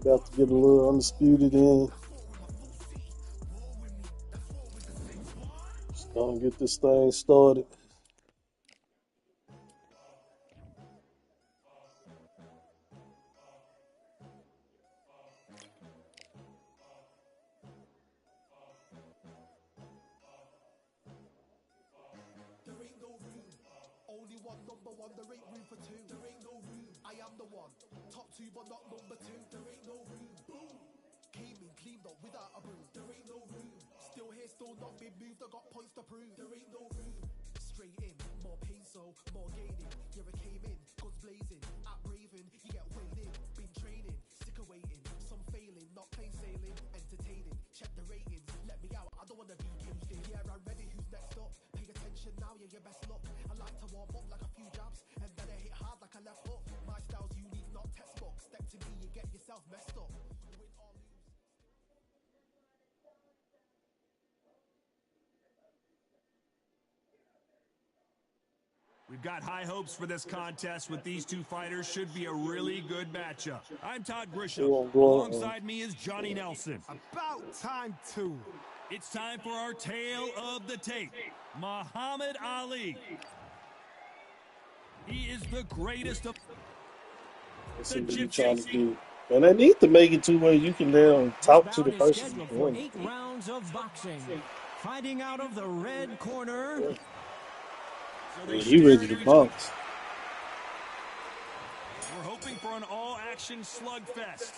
About to get a little undisputed in. Just gonna get this thing started. We've got high hopes for this contest with these two fighters. Should be a really good matchup. I'm Todd Grisham. Alongside me is Johnny Nelson. About time, too. It's time for our tale of the tape. Muhammad Ali. He is the greatest of the gym chasing. And I need to make it to where you can now talk to the person. For 8 rounds of boxing. Fighting out of the red corner. So he ready to box. We're hoping for an all-action slugfest.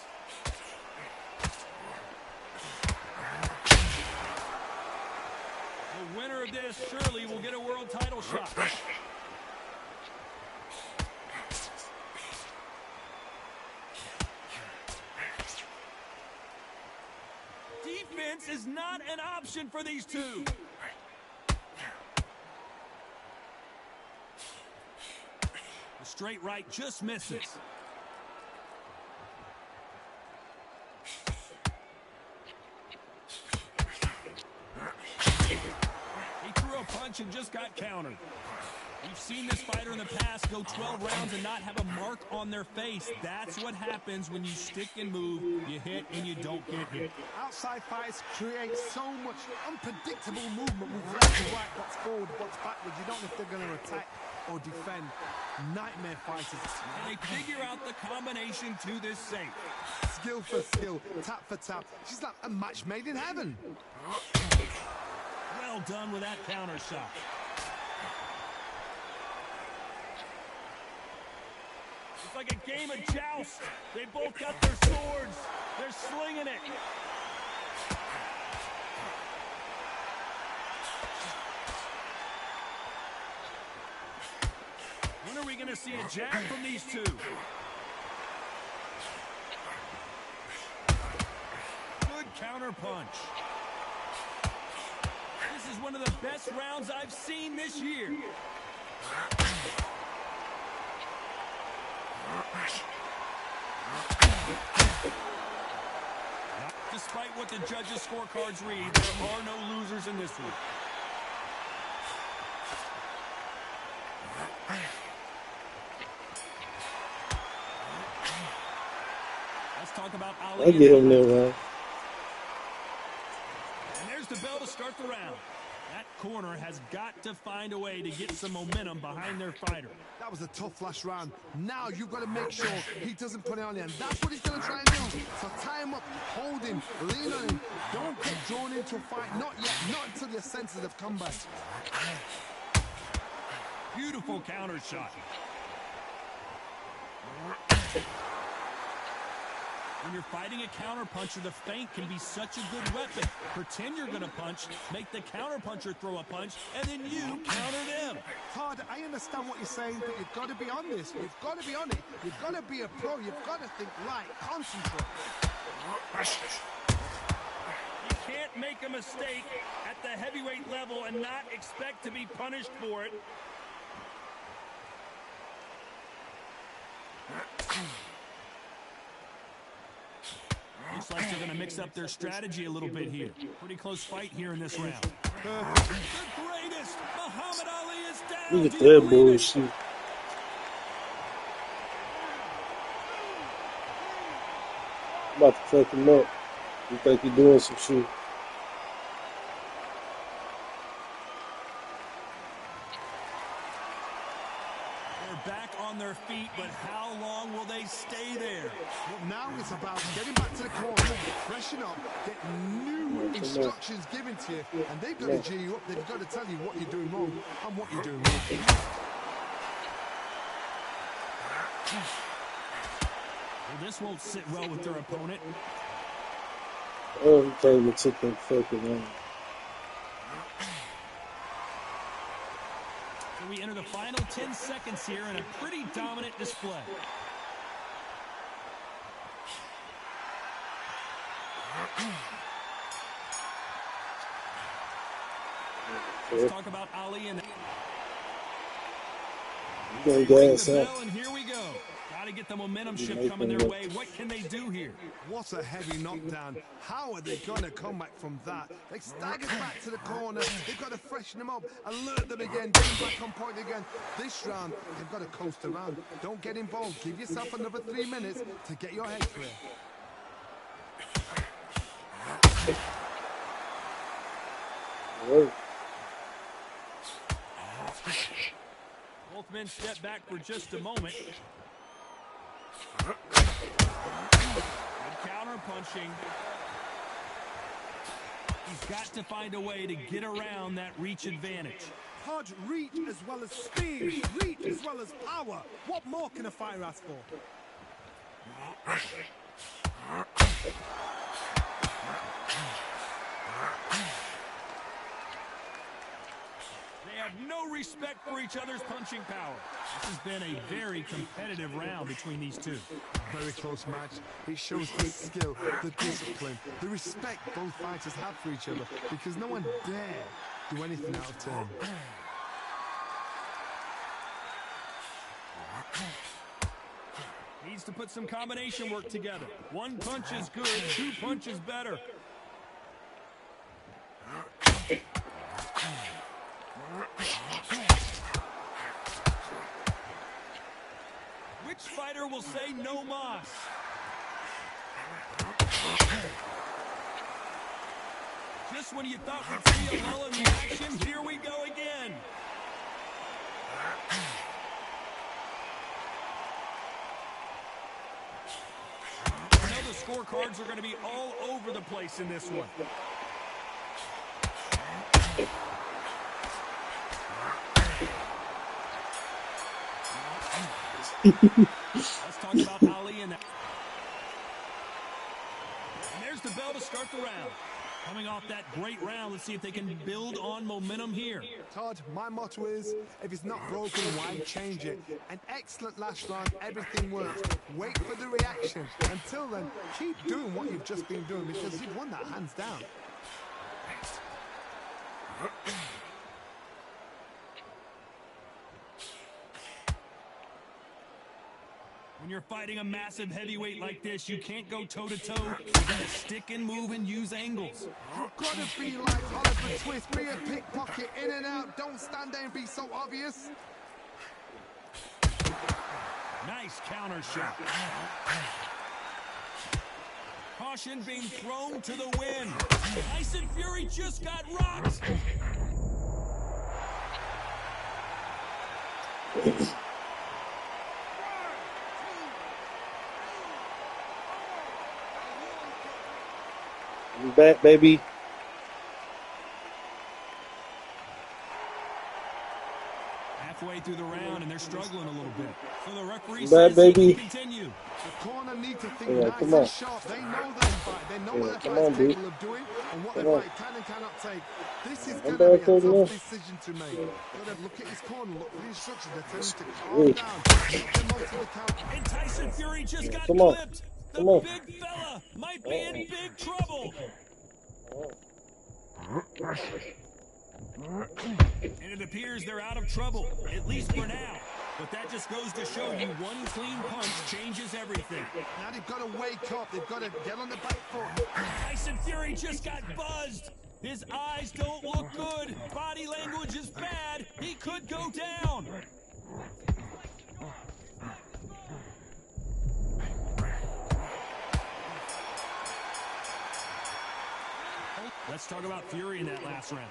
The winner of this surely will get a world title shot. Defense is not an option for these two. Straight right just misses. He threw a punch and just got countered. We've seen this fighter in the past go 12 rounds and not have a mark on their face. That's what happens when you stick and move, you hit and you don't get hit. Outside fighters create so much unpredictable movement with left to right, what's forward, what's backwards. You don't know if they're going to attack or defend. Nightmare fighters. And they figure out the combination to this safe. Skill for skill, tap for tap. She's like a match made in heaven. Well done with that counter shot. It's like a game of joust. They both got their swords. They're slinging it. When are we going to see a jab from these two? Good counter punch. This is one of the best rounds I've seen this year. Despite what the judges' scorecards read, there are no losers in this one. Let's talk about Ali. I get him there, right? And there's the bell to start the round. That corner has got to find a way to get some momentum behind their fighter. That was a tough last round. Now you've got to make sure he doesn't put it on him. That's what he's going to try and do. So tie him up, hold him, lean on him. Don't get drawn into a fight. Not yet. Not until your senses have come back. Beautiful counter shot. When you're fighting a counterpuncher, the feint can be such a good weapon. Pretend you're going to punch, make the counterpuncher throw a punch, and then you counter them. Todd, I understand what you're saying, but you've got to be on this. You've got to be on it. You've got to be a pro. You've got to think right. Concentrate. You can't make a mistake at the heavyweight level and not expect to be punished for it. Looks like they're going to mix up their strategy a little bit here. Pretty close fight here in this round. The greatest! Muhammad Ali is down! Look at that bullshit. I'm about to fuck him up. You think he doing some shit? They're back on their feet, but how long will they stay there? Well, now it's about getting back to the corner, freshen up, get new instructions given to you, and they've got to G you up. They've got to tell you what you're doing wrong and what you're doing right. Well, this won't sit well with their opponent. Oh, he came and took that fucking one. So we enter the final 10 seconds here in a pretty dominant display. Let's talk about Ali and Ring the bell, and here we go. Got to get the momentum shift coming their way. What can they do here? What a heavy knockdown. How are they going to come back from that? They staggered back to the corner. They've got to freshen them up, alert them again, get them back on point again. This round, they've got to coast around. Don't get involved. Give yourself another 3 minutes to get your head clear. Word. Both men step back for just a moment. Good counter punching. He's got to find a way to get around that reach advantage. Hard reach as well as speed, reach as well as power. What more can a fighter ask for? They have no respect for each other's punching power. This has been a very competitive round between these two. Very close match. It shows the skill, the discipline, the respect both fighters have for each other, because no one dare do anything out of turn. Needs to put some combination work together. One punch is good, 2 punches better. Which fighter will say no mas? Just when you thought we'd see a lull in the action, here we go again. I know the scorecards are going to be all over the place in this one. Let's talk about Ali and there's the bell to start the round. Coming off that great round, let's see if they can build on momentum here. Todd, my motto is, if it's not broken, why change it? An excellent last round, everything worked. Wait for the reaction. Until then, keep doing what you've just been doing, because you've won that hands down. When you're fighting a massive heavyweight like this, you can't go toe-to-toe. You gotta stick and move and use angles. You've got to be like Oliver Twist, be a pickpocket, in and out. Don't stand there and be so obvious. Nice counter shot. Caution being thrown to the wind. Tyson Fury just got rocked. I'm back, baby. Halfway through the round, and they're struggling a little bit. So the referee Back, says baby. he can continue. The corner need to think Yeah, nice come on. and sharp. They know their fight. They know what their come fight's on, dude. capable of doing and what Come their on. fight can and cannot take. This is I'm going to be a back, baby. tough decision to make. Got to look at his corner, look for the instructions. They're telling him to calm down. Knock them out to the count. And Tyson Fury just got Come on. clipped. The Come on. big fella might be in big trouble. And it appears they're out of trouble, at least for now. But that just goes to show you one clean punch changes everything. Now they've got to wake up. They've got to get on the back foot. Tyson Fury just got buzzed. His eyes don't look good. Body language is bad. He could go down. Let's talk about fury in that last round.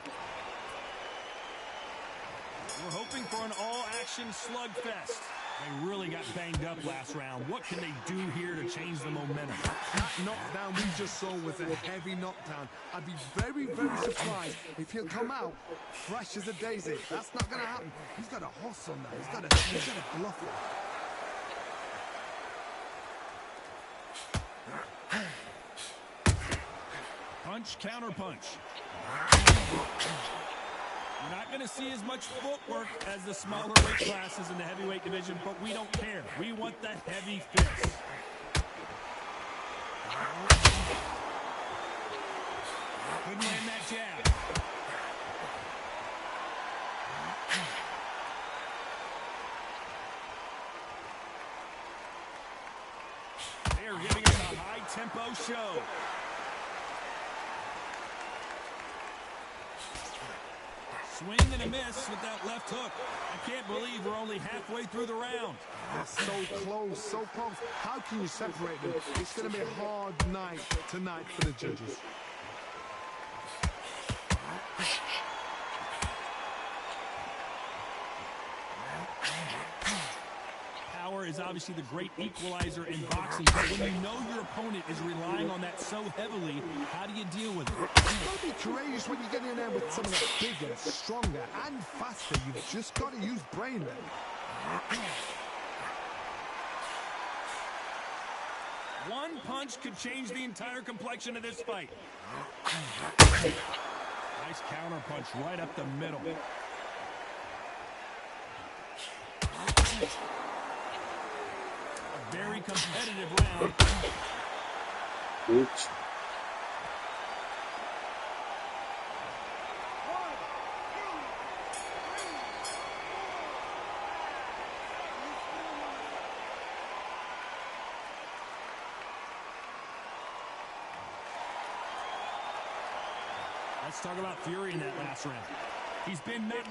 We're hoping for an all-action slugfest. They really got banged up last round. What can they do here to change the momentum? That knockdown we just saw was a heavy knockdown. I'd be very, very surprised if he'll come out fresh as a daisy. That's not going to happen. He's got a hustle now. He's got a bluff it. Punch, counter punch. We're not going to see as much footwork as the smaller weight classes in the heavyweight division, but we don't care. We want the heavy fist. Couldn't land that jab. They are giving us a high-tempo show. Swing and a miss with that left hook. I can't believe we're only halfway through the round. They're so close, so close. How can you separate them? It's going to be a hard night tonight for the judges. Power is obviously the great equalizer in boxing, but when you know your opponent is relying on that so heavily, how do you deal with it? You've got to be courageous when you get in there with someone that's bigger, stronger, and faster. You've just got to use brain then. One punch could change the entire complexion of this fight. Nice counter punch right up the middle. A very competitive round. Oops. Let's talk about fury in that last round. He's been met.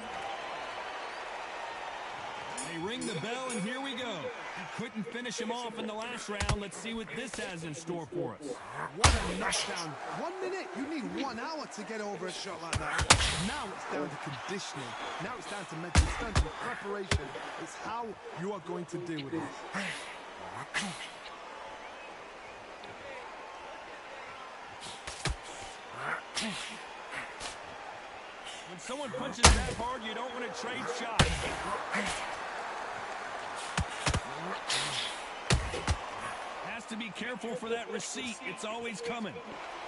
They ring the bell, and here we go. He couldn't finish him off in the last round. Let's see what this has in store for us. What a knockdown. 1 minute, you need 1 hour to get over a shot like that. Now it's down to conditioning. Now it's down to mental strength and preparation. It's how you are going to deal with it. When someone punches that hard, you don't want to trade shots. Has to be careful for that receipt. It's always coming.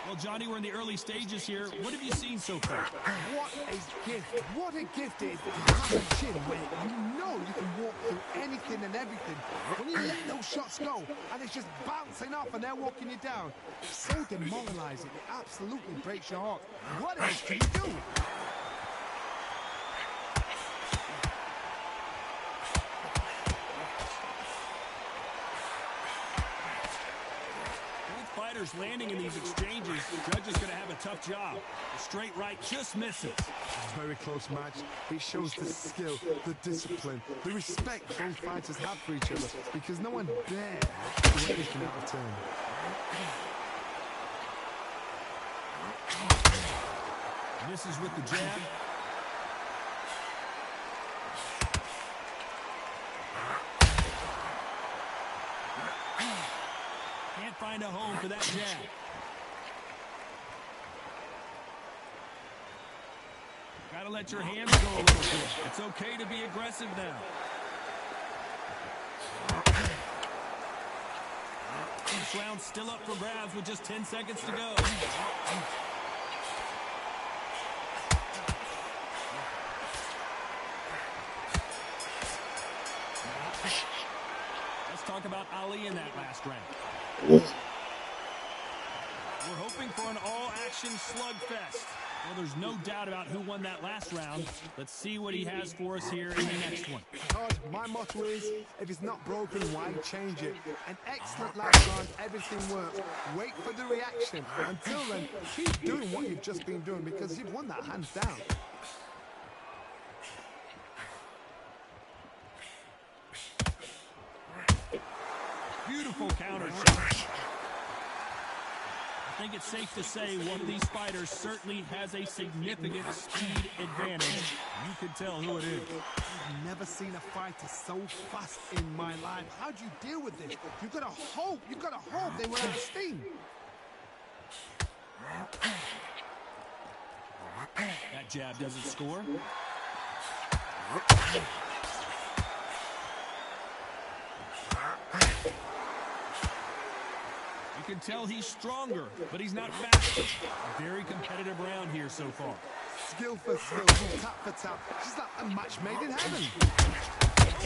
Well, Johnny, we're in the early stages here. What have you seen so far? What a gift. What a gift it is to have a chin where you know you can walk through anything and everything. When you let those shots go and it's just bouncing off and they're walking you down, it's so demoralizing. It absolutely breaks your heart. What else can you do? Fighters landing in these exchanges, judge is going to have a tough job. The straight right just misses. Very close match. It shows the skill, the discipline, the respect both fighters have for each other, because no one dare do anything out of turn. Misses with the jab. Can't find a home for that jab. Gotta let your hands go a little bit. It's okay to be aggressive now. This round's still up for grabs with just 10 seconds to go. Let's talk about Ali in that last round. We're hoping for an all-action slugfest. Well, there's no doubt about who won that last round. Let's see what he has for us here in the next one. Todd, my motto is, if it's not broken, why change it? An excellent last round, everything works. Wait for the reaction. Until then, keep doing what you've just been doing, because you've won that hands down. Beautiful counter shot. I think it's safe to say one of these fighters certainly has a significant speed advantage. You can tell who it is. I've never seen a fighter so fast in my life. How do you deal with this? You've got to hope they were out of steam. That jab doesn't score. You can tell he's stronger, but he's not faster. A very competitive round here so far. Skill for skill, tap for tap. She's like a match made in heaven.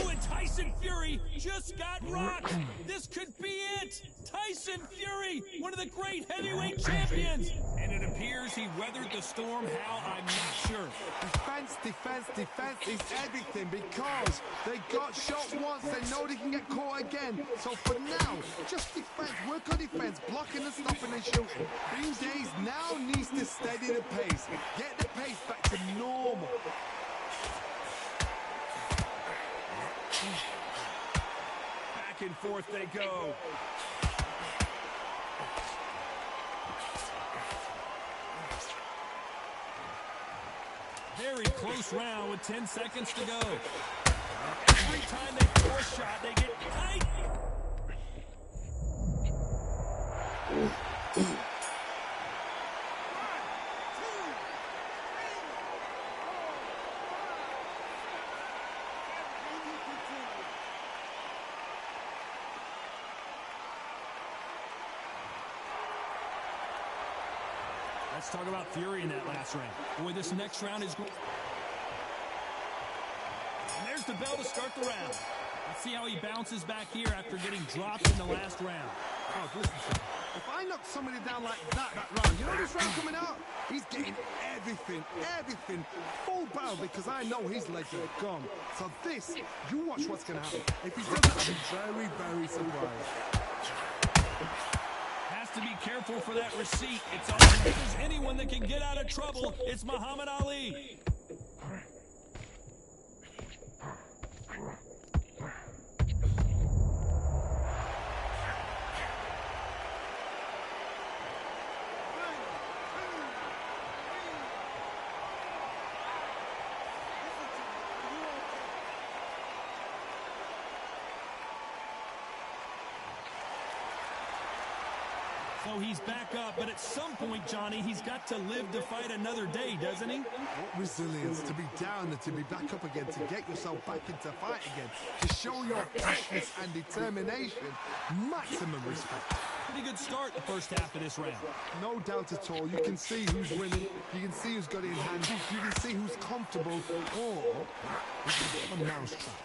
Oh, and Tyson Fury just got rocked. This could be it. Tyson Fury, one of the great heavyweight champions. And it appears he weathered the storm. How, I'm not sure. Defense is everything because they got shot once. They know they can get caught again. So for now, just defense. Work on defense. Blocking and stopping and shooting. Green Days now needs to steady the pace. Get the pace back to normal. Back and forth they go. Very close round with 10 seconds to go. Every time they throw a shot, they get tight. Let's talk about Fury in that last round. Boy, this next round is... And there's the bell to start the round. Let's see how he bounces back here after getting dropped in the last round. Oh, listen, if I knock somebody down like that round, you know this round coming out? He's getting everything, full barrel because I know his legs are gone. So this, you watch what's going to happen. If he doesn't, I'll be very, very surprised. Has to be careful for that receipt. It's all if there's anyone that can get out of trouble, it's Muhammad Ali. So he's back up, but at some point, Johnny, he's got to live to fight another day, doesn't he? What resilience to be down and to be back up again, to get yourself back into fight again, to show your toughness and determination. Maximum respect. Pretty good start the first half of this round. No doubt at all. You can see who's winning. You can see who's got it in hand. You can see who's comfortable. Or a mousetrap.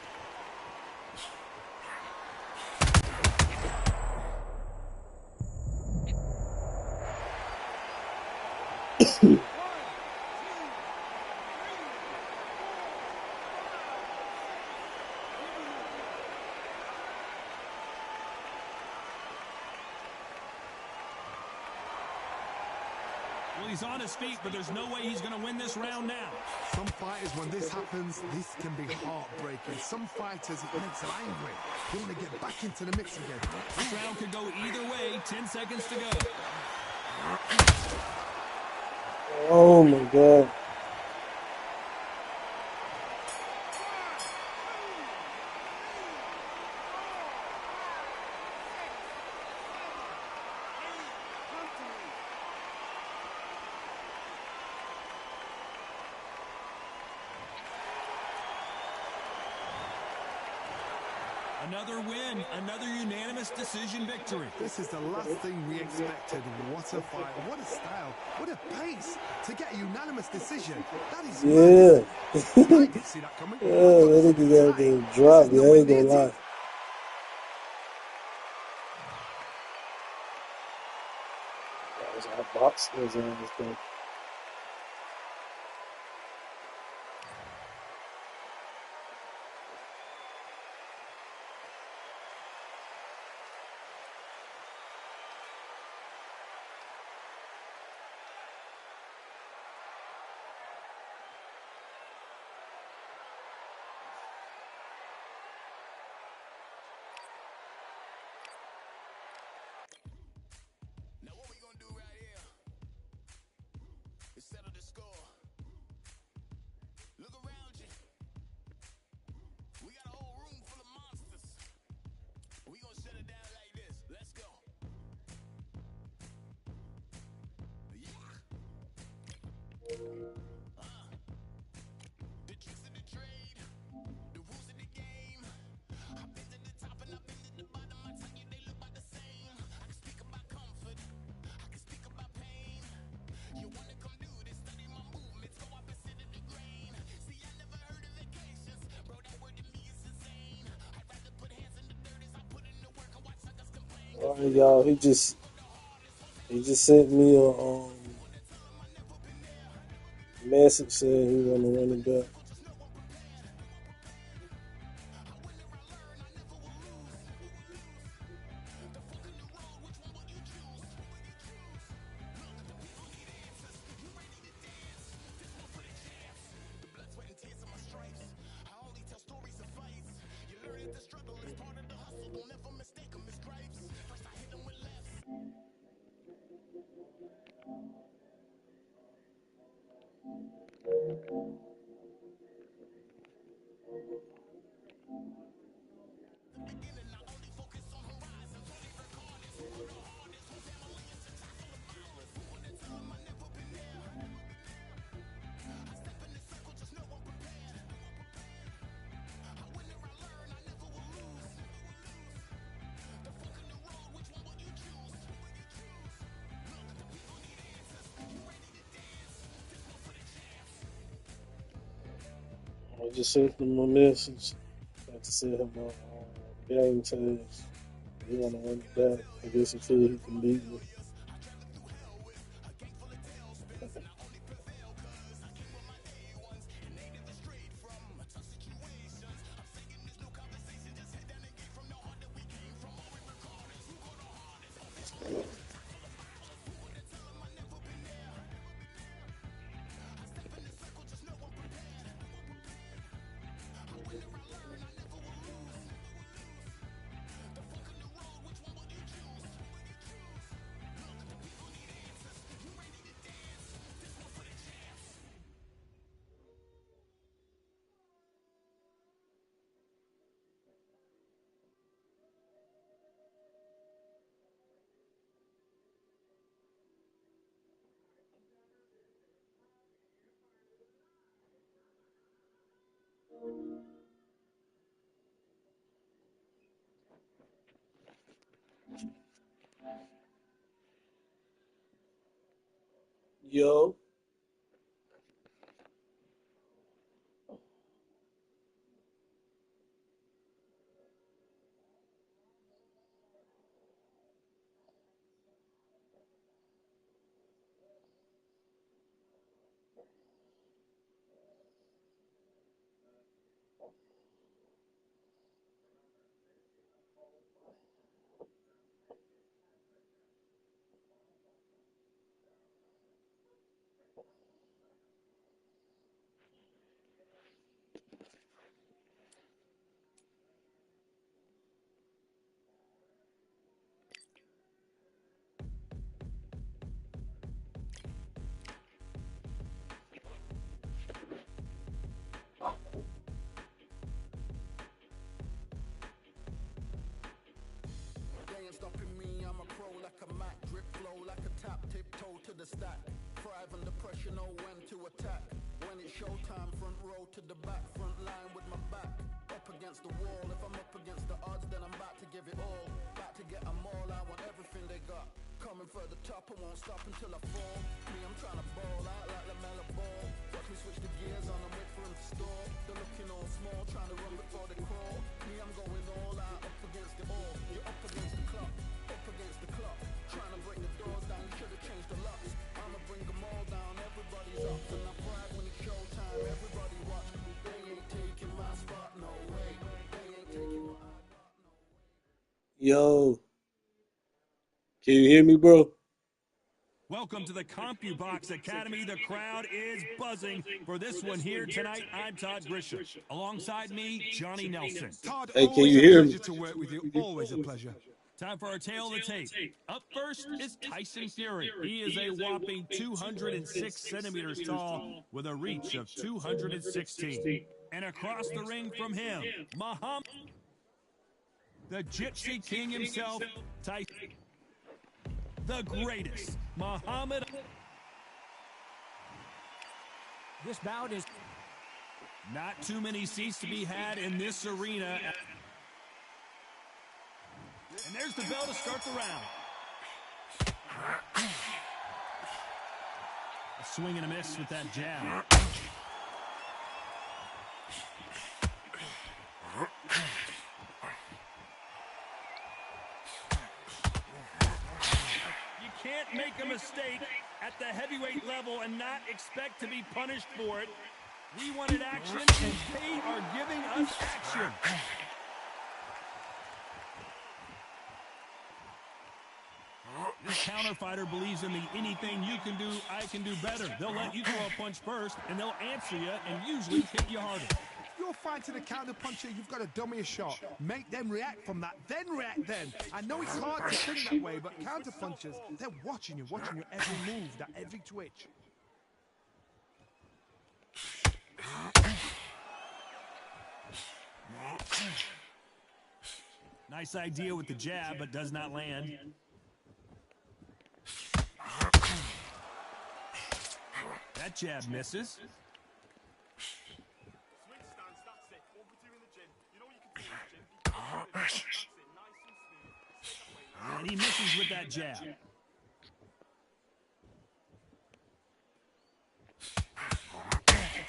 Well, he's on his feet, but there's no way he's going to win this round now. Some fighters, when this happens, this can be heartbreaking. Some fighters, it makes them angry. They want to get back into the mix again. This round could go either way. 10 seconds to go. Oh, my God. Another win, another unanimous decision victory. This is the last thing we expected. What a fight, what a style, what a pace to get a unanimous decision. That is Yeah. I didn't see that coming. Yeah, that nigga got everything dropped. I ain't gonna lie. That was our box. Was on this thing. Now what we gonna do right here? All right, y'all. He just sent me a message saying he want to run it back. I just sent him a message. Got to send him a game tags. He want to run it back. I guess he feel he can beat me. Yo. They ain't stopping me, I'm a pro like a Mac. Drip flow like a tap, tiptoe to the stack. Thrive under pressure, know when to attack. When it's showtime, front row to the back. Front line with my back up against the wall. If I'm up against the odds, then I'm about to give it all. About to get them all, I want everything they got. Coming for the top, I won't stop until I fall. Me, I'm trying to ball out like LaMelo Ball. Watch me switch the gears on and wait for him to stall. They're looking all small, trying to run before they crawl. Me, I'm going all out, up against the ball. You're up against the clock, up against the clock. Trying to break the doors down, you should have changed the locks. I'ma bring them all down, everybody's up. And I pride when it's showtime, everybody watch. They ain't taking my spot, no way. They ain't taking my spot, no way. Yo. Can you hear me, bro? Welcome to the CompuBox Academy. The crowd is buzzing for this one here tonight. I'm Todd Grisham. Alongside me, Johnny Nelson. Todd, Hey, can always you a hear me? pleasure to work with you. Always a pleasure. Time for our tail of the tape. Up first is Tyson Fury. He is a whopping 206 centimeters tall with a reach of 216. And across the ring from him, Muhammad, the Gypsy King himself, Tyson, the greatest, Muhammad. This bout is not too many seats to be had in this arena. And there's the bell to start the round. A swing and a miss with that jab. You can't make a mistake at the heavyweight level and not expect to be punished for it. We wanted action, and they are giving us action. This counter fighter believes in the anything you can do, I can do better. They'll let you throw a punch first, and they'll answer you and usually hit you harder. If you're fighting a counter puncher, you've got to dummy a shot. Make them react from that, then react then. I know it's hard to think that way, but counter punchers, they're watching your every move, that every twitch. Nice idea with the jab, but does not land. That jab misses. And he misses with that jab.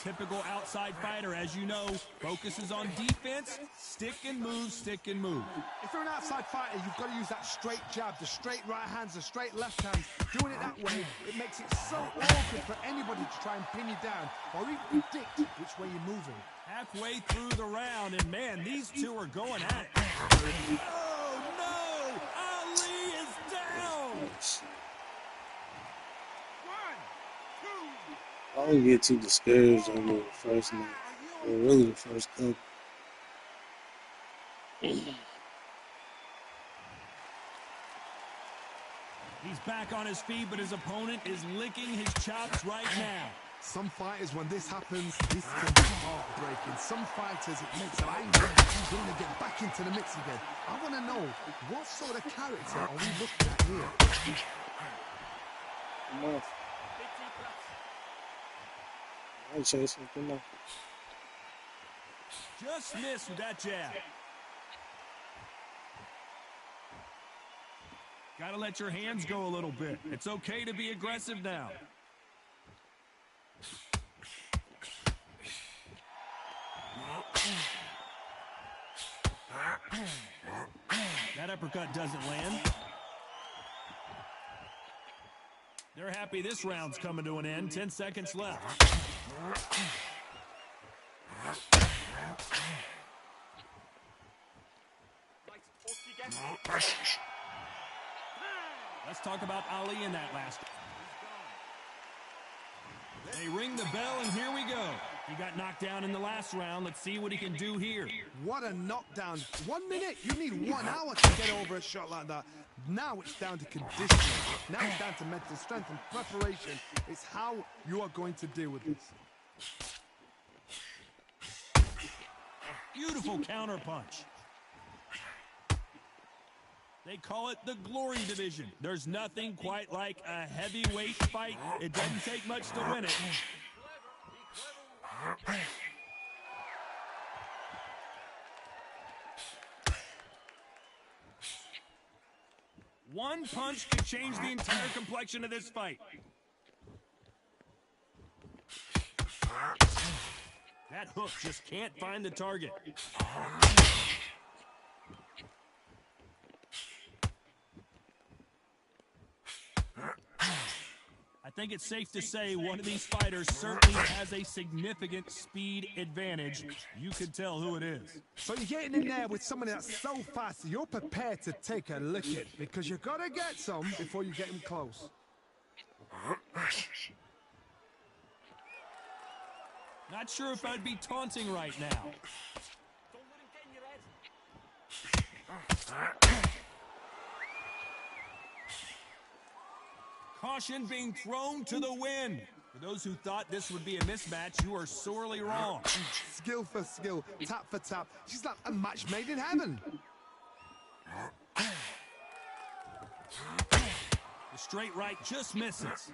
Typical outside fighter, as you know, focuses on defense, stick and move, stick and move. If you're an outside fighter, you've got to use that straight jab, the straight right hands, the straight left hands. Doing it that way, it makes it so awkward for anybody to try and pin you down or even predict which way you're moving. Halfway through the round, and man, these two are going at it. Oh, no! Ali is down! I don't get too discouraged on the first night. Or really the first couple. He's back on his feet, but his opponent is licking his chops right now. Some fighters, when this happens, this can be heartbreaking. Some fighters, it makes them angry. They want to get back into the mix again. I want to know, what sort of character are we looking at here? Come on. I'll chase him. Come on. Just missed with that jab. Gotta let your hands go a little bit. It's okay to be aggressive now. That uppercut doesn't land. They're happy this round's coming to an end. 10 seconds left. Let's talk about Ali in that last. They ring the bell, and here we go. He got knocked down in the last round. Let's see what he can do here. What a knockdown. 1 minute. You need 1 hour to get over a shot like that. Now it's down to conditioning. Now it's down to mental strength and preparation. It's how you are going to deal with this. Beautiful counter punch. They call it the glory division. There's nothing quite like a heavyweight fight. It doesn't take much to win it. One punch could change the entire complexion of this fight. That hook just can't find the target. I think it's safe to say one of these fighters certainly has a significant speed advantage. You can tell who it is. So you're getting in there with somebody that's so fast, you're prepared to take a licking because you got to get some before you get him close. Not sure if I'd be taunting right now. Don't let him get in your head. Caution being thrown to the wind. For those who thought this would be a mismatch, you are sorely wrong. Skill for skill, tap for tap. She's like a match made in heaven. The straight right just misses.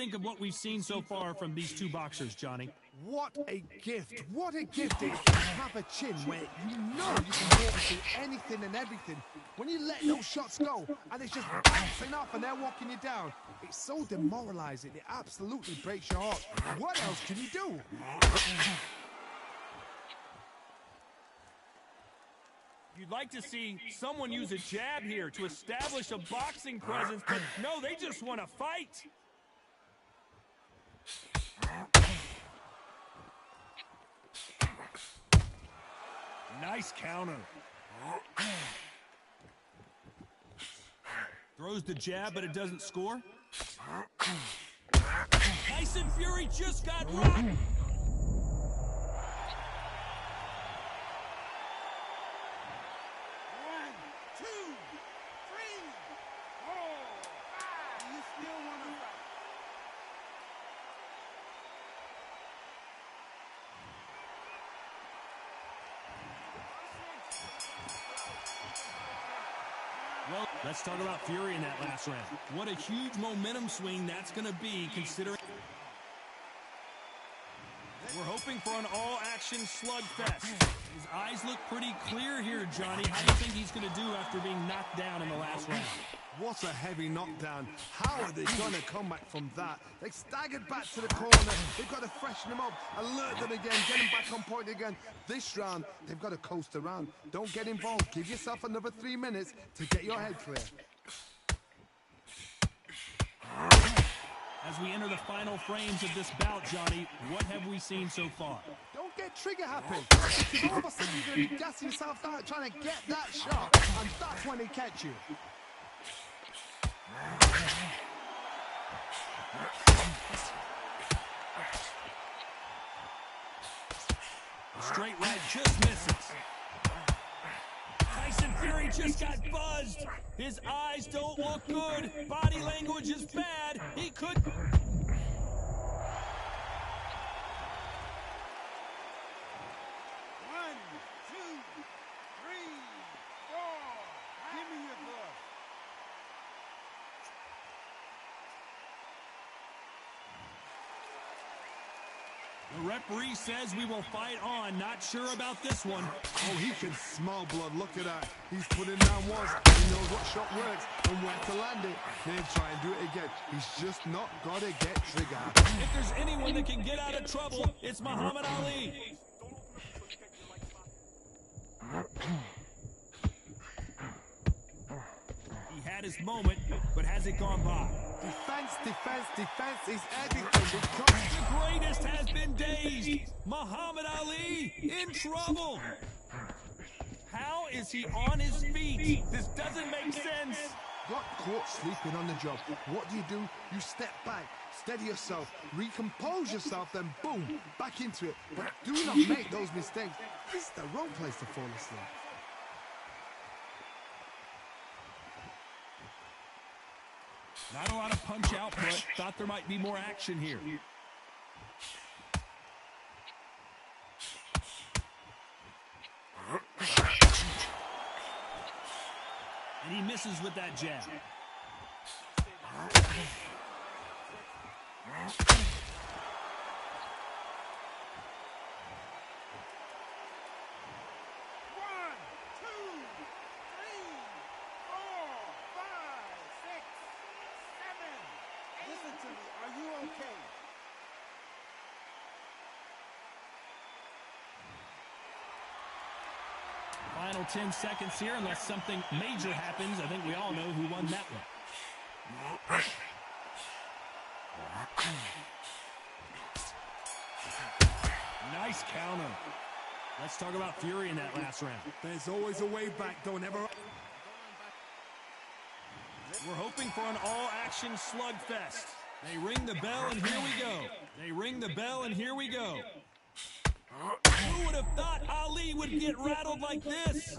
think of what we've seen so far from these two boxers, Johnny? What a gift. What a gift it is to have a chin where you know you can walk through anything and everything. When you let those shots go and it's just bouncing off and they're walking you down, it's so demoralizing. It absolutely breaks your heart. What else can you do? You'd like to see someone use a jab here to establish a boxing presence, but no, they just want to fight. Nice counter. Throws the jab, but it doesn't score. Tyson Fury just got rocked. 2, 3, 4, 5. You still want to fight? Well, let's talk about Fury in that last round. What a huge momentum swing that's going to be, considering we're hoping for an all-action slugfest. His eyes look pretty clear here, Johnny. How do you think he's going to do after being knocked down in the last round? What a heavy knockdown. How are they going to come back from that? They staggered back to the corner. They've got to freshen them up, alert them again, get them back on point again. This round, they've got to coast around. Don't get involved. Give yourself another 3 minutes to get your head clear. As we enter the final frames of this bout, Johnny, what have we seen so far? Don't get trigger happy. Because all of a sudden you're going to be gassing yourself out trying to get that shot, and that's when they catch you. Straight right just misses. Tyson Fury just got buzzed. His eyes don't look good. Body language is bad. He could... 1, 2, 3, 4. Give me your glove. The referee says we will fight on. Not sure about this one. Oh, he can smell blood. Look at that. He's putting down once. He knows what shot works and where to land it. He'll try and do it again. He's just not got to get trigger. If there's anyone that can get out of trouble, it's Muhammad Ali. He had his moment, but has it gone by? Defense, defense, defense is everything. Because The greatest has been dazed. Muhammad Ali in trouble. How is he on his feet? This doesn't make sense. got caught sleeping on the job. What do? You step back, steady yourself, recompose yourself, then boom, back into it. But do not make those mistakes. This is the wrong place to fall asleep. Not a lot of punch out, but thought there might be more action here. And he misses with that jab. Listen to me. Are you okay? Final 10 seconds here, unless something major happens. I think we all know who won that one. Nice counter. Let's talk about Fury in that last round. There's always a way back. Don't ever... We're hoping for an all-action slugfest. They ring the bell, and here we go. They ring the bell, and here we go. Who would have thought Ali would get rattled like this?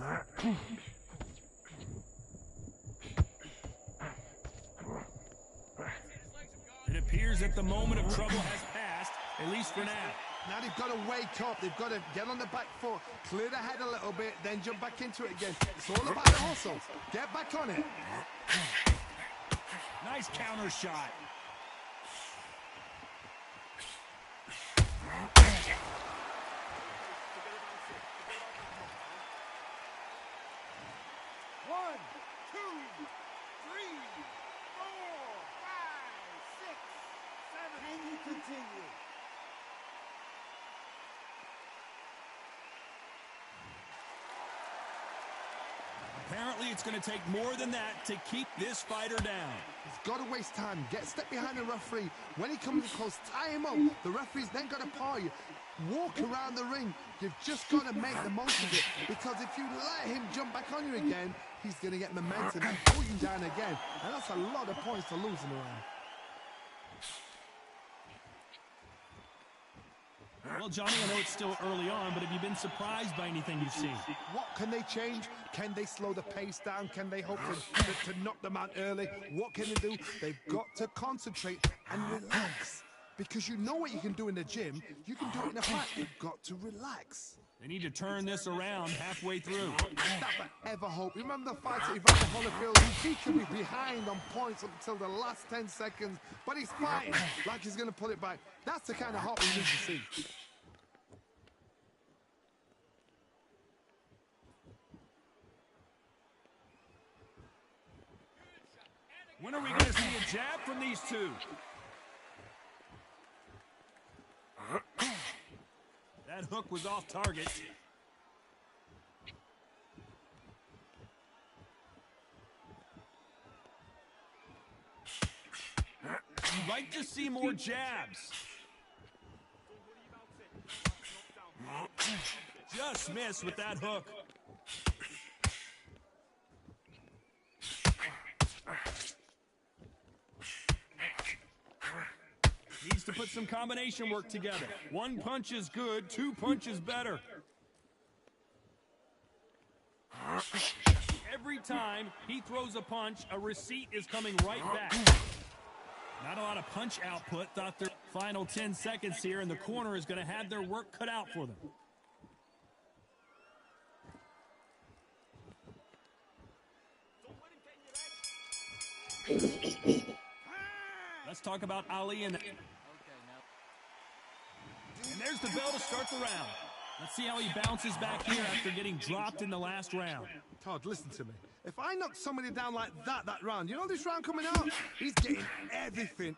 It appears that the moment of trouble has passed, at least for now. Now they've got to wake up. They've got to get on the back foot, clear the head a little bit, then jump back into it again. It's all about the hustle. Get back on it. Nice counter shot. Unfortunately, it's going to take more than that to keep this fighter down. He's got to waste time. Get step behind the referee. When he comes close, tie him up. The referee's then got to paw you. Walk around the ring. You've just got to make the most of it. Because if you let him jump back on you again, he's going to get momentum and pull you down again. And that's a lot of points to lose in a round. Well, Johnny, I know it's still early on, but have you been surprised by anything you've seen? What can they change? Can they slow the pace down? Can they hope to knock them out early? What can they do? They've got to concentrate and relax. Because you know what you can do in the gym. You can do it in a fight. You've got to relax. They need to turn this around halfway through. Never ever hope. Remember the fight at Evander Holyfield? He could be behind on points until the last 10 seconds, but he's fighting like he's going to pull it back. That's the kind of hope we need to see. When are we going to see a jab from these two? That hook was off target. You'd like to see more jabs. Just missed with that hook. Needs to put some combination work together. One punch is good, two punches better. Every time he throws a punch, a receipt is coming right back. Not a lot of punch output. Thought their final 10 seconds here, and the corner is going to have their work cut out for them. Let's talk about Ali and there's the bell to start the round. Let's see how he bounces back here after getting dropped in the last round. Todd, listen to me. If I knock somebody down like that round, you know this round coming out? He's getting everything,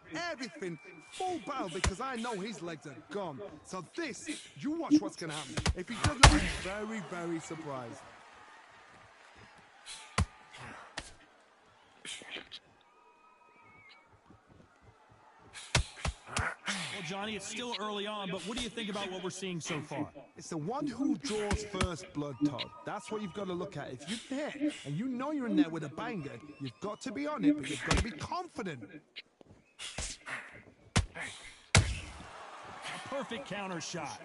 full battle, because I know his legs are gone. So this, you watch what's going to happen. If he doesn't, I'm very, very surprised. Well, Johnny, it's still early on, but what do you think about what we're seeing so far? It's the one who draws first blood, Todd. That's what you've got to look at. If you're there and you know you're in there with a banger, you've got to be on it, but you've got to be confident. A perfect counter shot.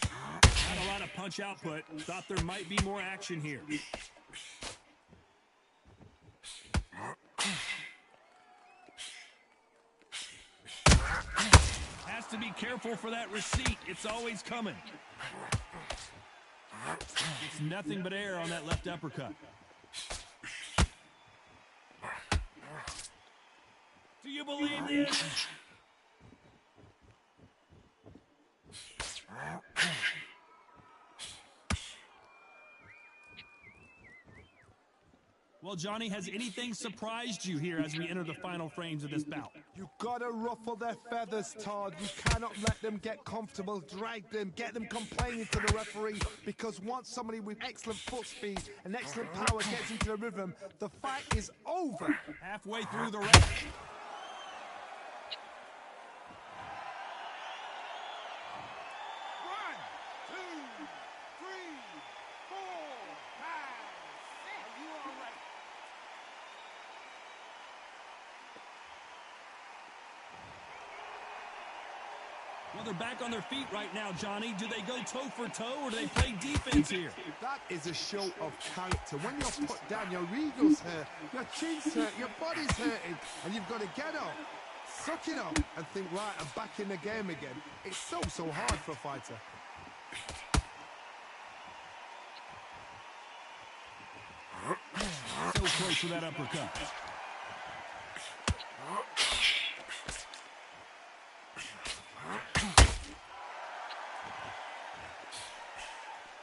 Not a lot of punch output. Thought there might be more action here. Has to be careful for that receipt. It's always coming. It's nothing but air on that left uppercut. Do you believe this? Well, Johnny, has anything surprised you here as we enter the final frames of this bout? You gotta ruffle their feathers, Todd. You cannot let them get comfortable. Drag them, get them complaining to the referee, because once somebody with excellent foot speed and excellent power gets into the rhythm, the fight is over. Halfway through the round. Well, they're back on their feet right now, Johnny. Do they go toe for toe, or do they play defense here? That is a show of character. When you're put down, your ego's hurt, your chin's hurt, your body's hurting, and you've got to get up, suck it up, and think, right, I'm back in the game again. It's so hard for a fighter. So close to that uppercut.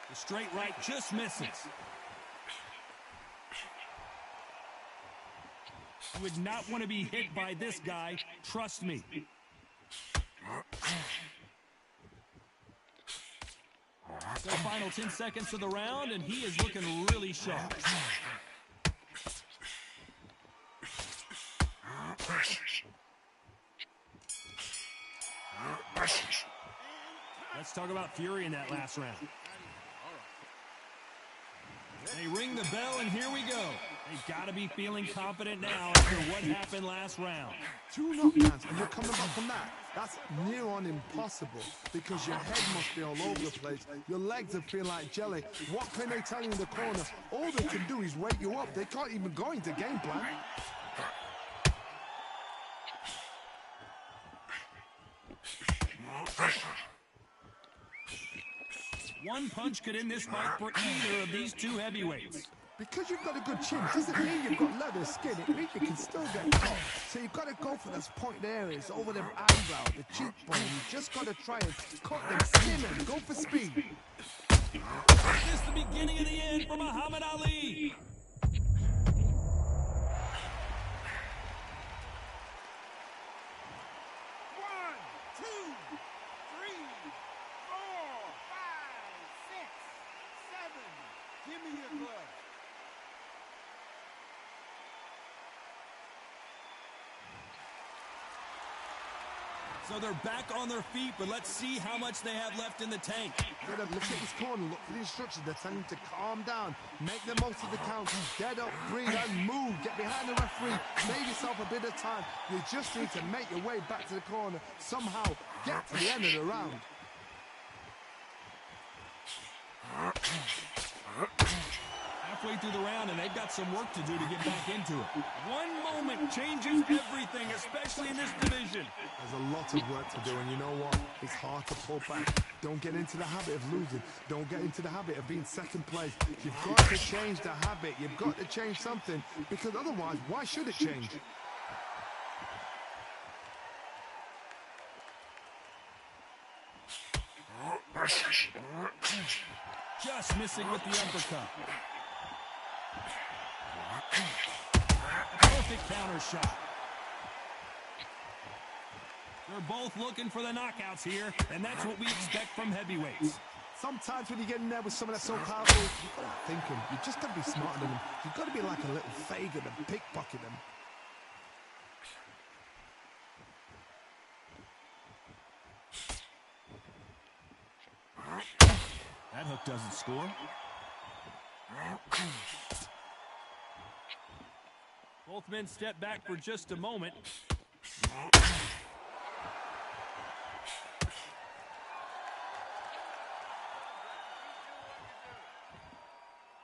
The straight right just misses. You would not want to be hit by this guy, trust me. So final 10 seconds of the round, and he is looking really sharp. Let's talk about fury in that last round. They ring the bell, and here we go. They've got to be feeling confident now after what happened last round. 2 knockdowns, and you're coming back from that. That's near on impossible because your head must be all over the place. Your legs will feel like jelly. What can they tell you in the corner? All they can do is wake you up. They can't even go into game plan. One punch could end this fight for either of these two heavyweights. Because you've got a good chin doesn't mean you've got leather skin. It means you can still get caught. So you've got to go for those point areas over the eyebrow, the cheekbone. You just got to try and cut them, skim them, go for speed. This is the beginning of the end for Muhammad Ali. So they're back on their feet, but let's see how much they have left in the tank. Look at his corner, look for the instructions. They're telling him to calm down, make the most of the count, dead up, breathe, and move. Get behind the referee, save yourself a bit of time. You just need to make your way back to the corner, somehow get to the end of the round. Halfway through the round, and they've got some work to do to get back into it. One moment changes everything, especially in this division. There's a lot of work to do, and you know what? It's hard to pull back. Don't get into the habit of losing. Don't get into the habit of being second place. You've got to change the habit. You've got to change something, because otherwise, why should it change? Just missing with the uppercut. Perfect counter shot. They're both looking for the knockouts here, and that's what we expect from heavyweights. Sometimes when you get in there with someone that's so powerful, you've got to think them. You've just got to be smarter than them. You've got to be like a little Fagin and pickpocket them. That hook doesn't score. Both men step back for just a moment.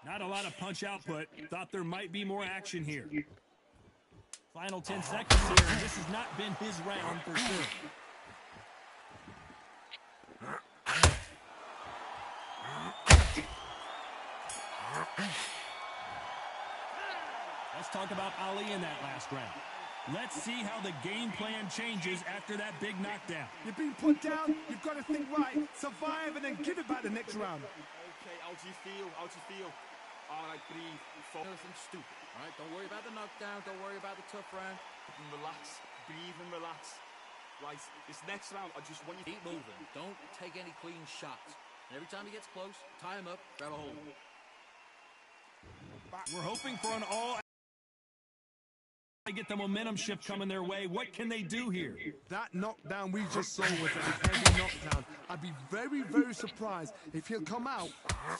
Not a lot of punch output. Thought there might be more action here. Final 10 seconds here, and this has not been his round for sure. Let's talk about Ali in that last round. Let's see how the game plan changes after that big knockdown. You've been put down, you've got to think right, survive, and then give it back the next round. Okay, how do you feel? How do you feel? All right, breathe. Nothing stupid. All right, don't worry about the knockdown. Don't worry about the tough round. And relax. Breathe and relax. Right, this next round, I just want you to keep moving. Don't take any clean shots. And every time he gets close, tie him up, grab a hold. We're hoping for an all. They get the momentum shift coming their way. What can they do here? That knockdown we just saw was a heavy knockdown. I'd be very, very surprised if he'll come out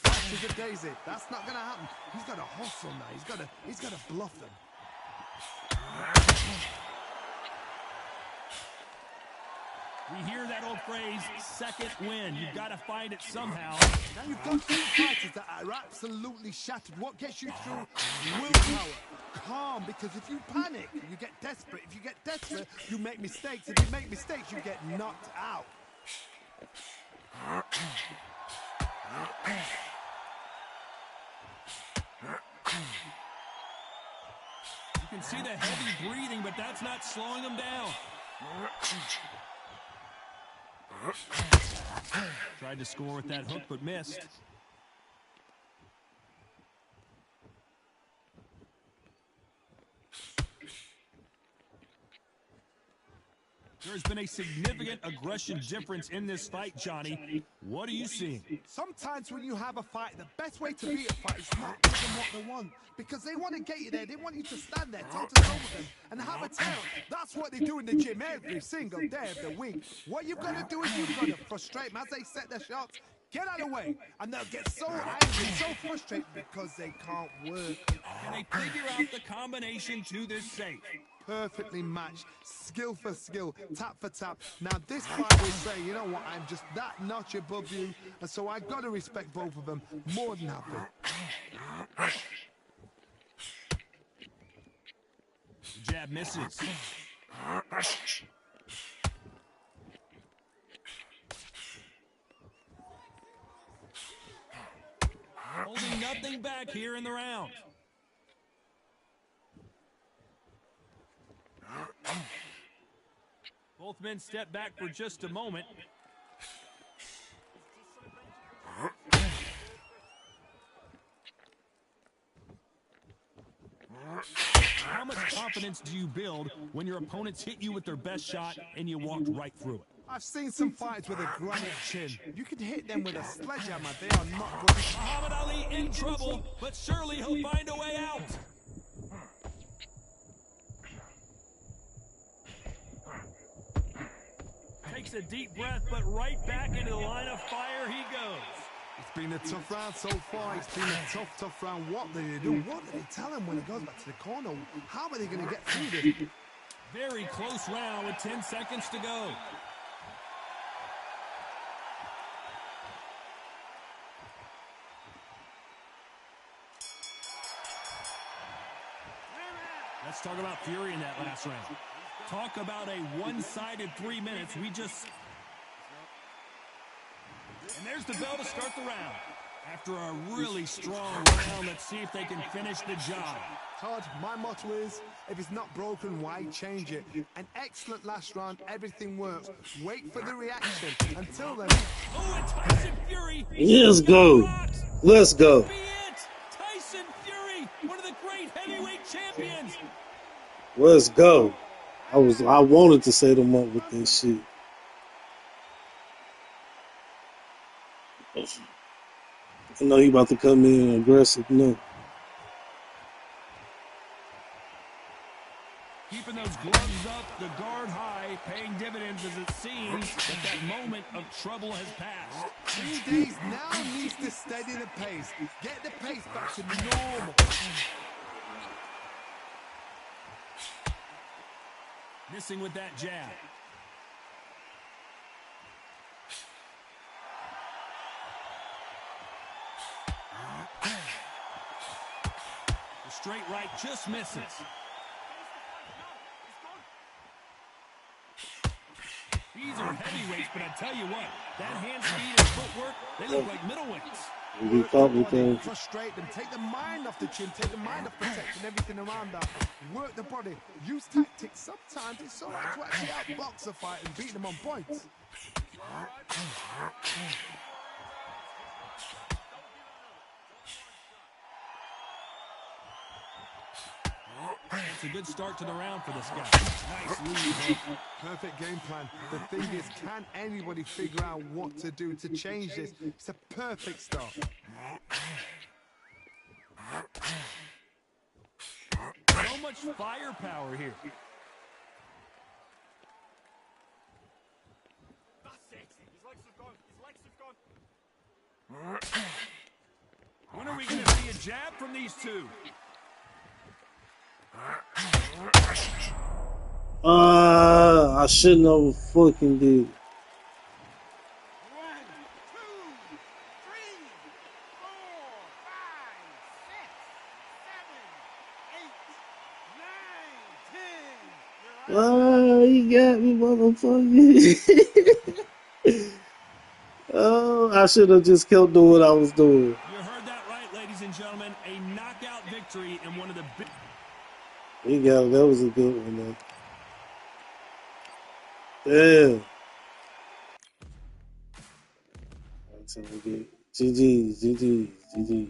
fast as a daisy. That's not going to happen. He's got to hustle now. He's got to bluff them. We hear that old phrase, second win. You've got to find it somehow. Now you've got two fighters that are absolutely shattered. What gets you through? Willpower. Calm, because if you panic, you get desperate. If you get desperate, you make mistakes. If you make mistakes, you get knocked out. You can see the heavy breathing, but that's not slowing him down. Tried to score with that hook, but missed. They're There's been a significant aggression difference in this fight, Johnny. What are you seeing? Sometimes when you have a fight, the best way to beat a fight is not give them what they want. Because they want to get you there. They want you to stand there, toe to toe with them, and have a tail. That's what they do in the gym every single day of the week. What you've got to do is you've got to frustrate them as they set their shots. Get out of the way, and they'll get so angry, so frustrated because they can't work. Can they figure out the combination to this safe? Perfectly matched, skill for skill, tap for tap. Now this fight will say, you know what, I'm just that notch above you, and so I got to respect both of them more than happy. Jab misses. Holding nothing back here in the round. Both men step back for just a moment. How much confidence do you build when your opponents hit you with their best shot and you walked right through it? I've seen some fights with a granite chin. You can hit them with a sledgehammer. They are not good. Muhammad Ali in trouble, but surely he'll find a way out. Takes a deep breath, but right back into the line of fire he goes. It's been a tough round so far. It's been a tough round. What do they do? What do they tell him when he goes back to the corner? How are they going to get through this? Very close round with 10 seconds to go. Let's talk about Fury in that last round. Talk about a one-sided 3 minutes. And there's the bell to start the round. After a really strong round, let's see if they can finish the job. Todd, my motto is, if it's not broken, why change it? An excellent last round, everything works. Wait for the reaction. Until then... Oh, and Tyson Fury! Let's go. Let's go. Be it! Tyson Fury, one of the great heavyweight champions. Let's go. I wanted to set him up with this shit. I know he about to come in aggressive now. Keeping those gloves up, the guard high, paying dividends as it seems that moment of trouble has passed. 3 days now needs to steady the pace. Get the pace back to normal. Missing with that jab. The straight right just misses. These are heavyweights, but I tell you what, that hand speed and footwork, they look like middleweights. He fought with them. Frustrate them, take the mind off the chin, take the mind off protection, everything around that. Work the body, use tactics. Sometimes it's so hard to actually outbox a fight and beat them on points. It's a good start to the round for this guy. Nice lead. Perfect game plan. The thing is, can anybody figure out what to do to change this? It's a perfect start. So much firepower here. That's it. His legs have gone. His legs have gone. When are we going to see a jab from these two? I shouldn't have fucking did. 1, 2, 3, 4, 5, 6, 7, 8, 9, 10. You got me, motherfucker. Oh, I should have just kept doing what I was doing. You heard that right, ladies and gentlemen. A knockout victory in one of the big... He got it. That was a good one, though. Damn. That's how we get. GG.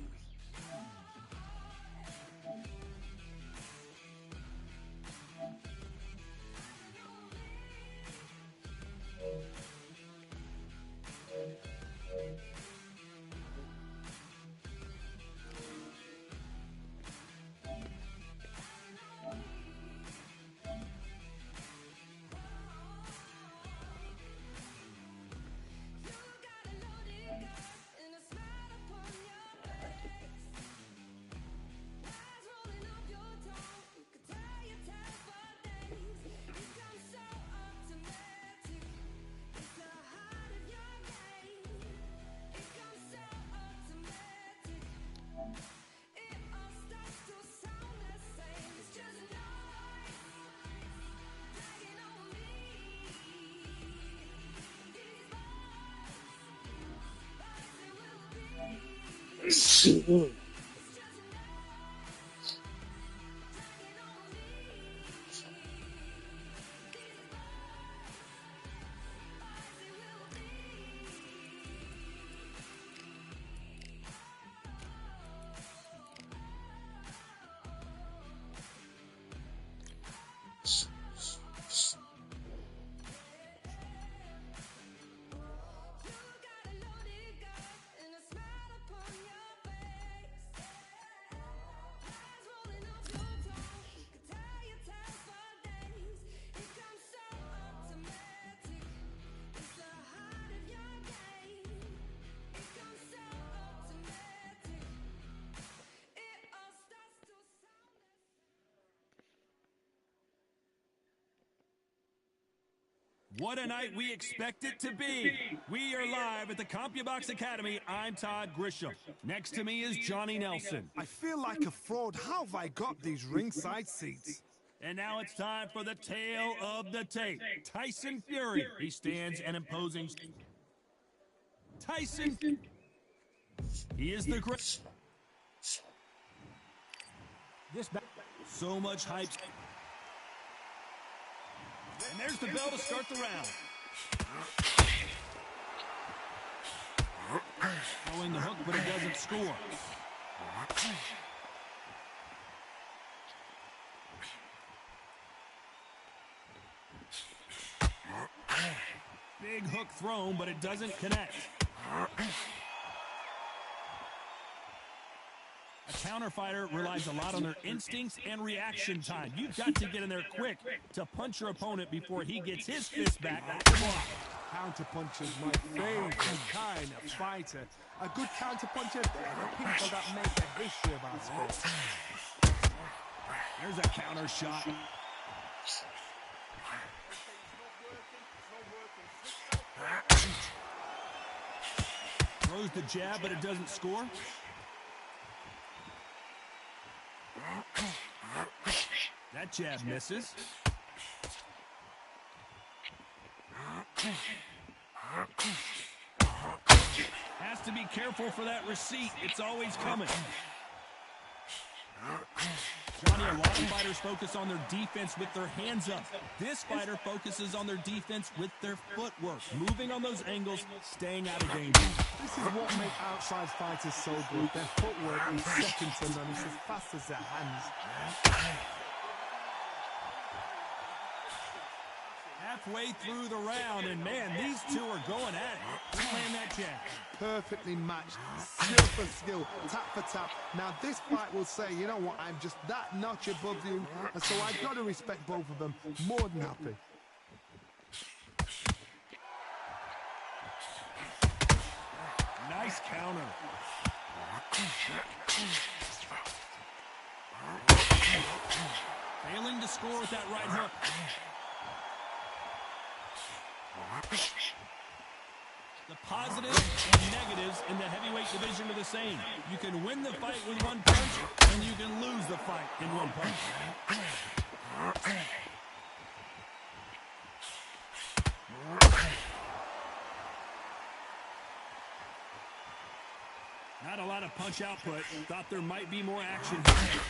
What a night we expect it to be. We are live at the CompuBox Academy. I'm Todd Grisham. Next to me is Johnny Nelson. I feel like a fraud. How have I got these ringside seats? And now it's time for the tale of the tape. Tyson Fury. He stands an imposing... Tyson... He is the great... So much hype... And there's the bell to start the round. Throwing the hook, but it doesn't score. Big hook thrown, but it doesn't connect. A counter fighter relies a lot on their instincts and reaction time. You've got to get in there quick to punch your opponent before he gets his fist back. Counter puncher's my favorite kind of fighter. A good counter puncher, they're the people that make a history of our sport. There's a counter shot. Throws the jab, but it doesn't score. That jab misses. Has to be careful for that receipt. It's always coming. Johnny, a lot of fighters focus on their defense with their hands up. This fighter focuses on their defense with their footwork, moving on those angles, staying out of danger. This is what makes outside fighters so good. Their footwork is second to none. It's as fast as their hands. Halfway through the round, and man, these two are going at it. Playing that jab. Perfectly matched, skill for skill, tap for tap. Now this fight will say, you know what, I'm just that notch above you, and so I've got to respect both of them. More than happy. Nice counter. Failing to score with that right hook. The positives and negatives in the heavyweight division are the same. You can win the fight with one punch, and you can lose the fight in one punch. Not a lot of punch output. Thought there might be more action here.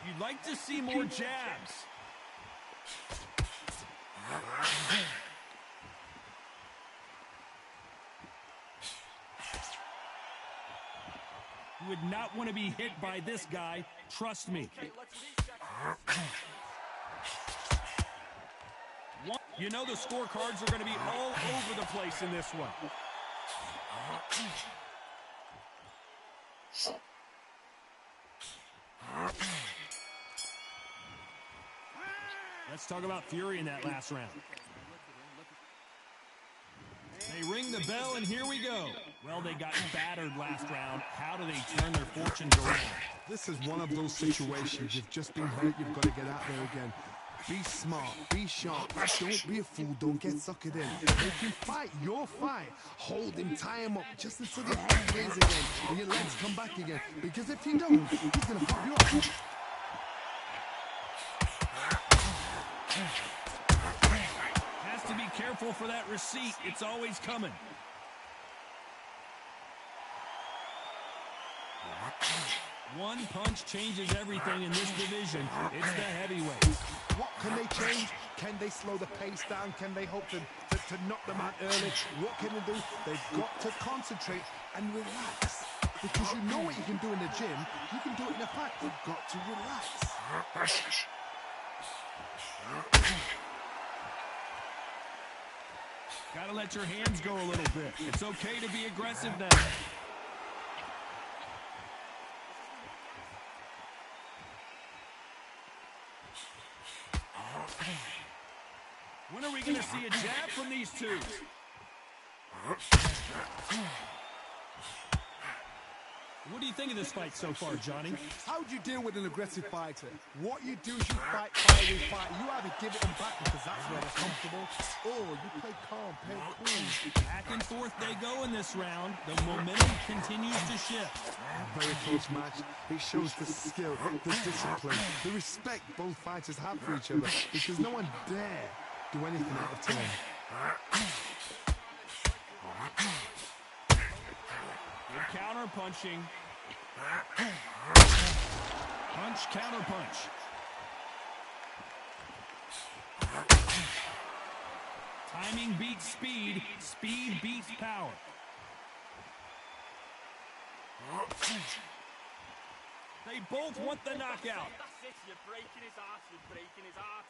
You'd like to see more jabs. You would not want to be hit by this guy. Trust me. You know the scorecards are going to be all over the place in this one. Let's talk about Fury in that last round. They ring the bell, and here we go. Well, they got battered last round. How do they turn their fortunes around? This is one of those situations. You've just been hurt. You've got to get out there again. Be smart. Be sharp. Don't be a fool. Don't get suckered in. If you fight your fight, hold him, tie him up, just until your head clears again and your legs come back again. Because if you don't, he's going to pop you up. Has to be careful for that receipt. It's always coming. One punch changes everything in this division. It's the heavyweights. What can they change? Can they slow the pace down? Can they hope to knock them out early? What can they do? They've got to concentrate and relax. Because you know what you can do in the gym, you can do it in the fight. They've got to relax. Gotta let your hands go a little bit. It's okay to be aggressive now. When are we going to see a jab from these two? What do you think of this fight so far, Johnny? How do you deal with an aggressive fighter? What you do is you fight, fight, and fight. You either give it them back because that's where they're comfortable, or you play calm, play cool. Back and forth they go in this round. The momentum continues to shift. Very close match. It shows the skill, the discipline, the respect both fighters have for each other because no one dare do anything out of turn. Good counter punching. Punch, counter punch. Timing beats speed. Speed beats power. They both want the knockout. That's it. You're breaking his heart. You're breaking his heart.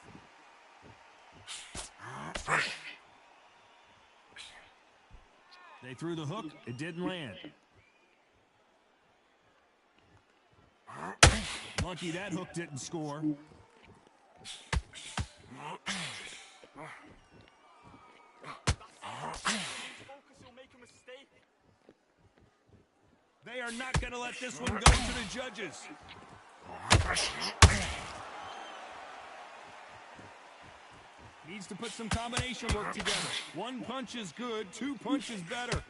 They threw the hook. It didn't land. Lucky that hook didn't score. They are not going to let this one go to the judges. Needs to put some combination work together. One punch is good, two punches better.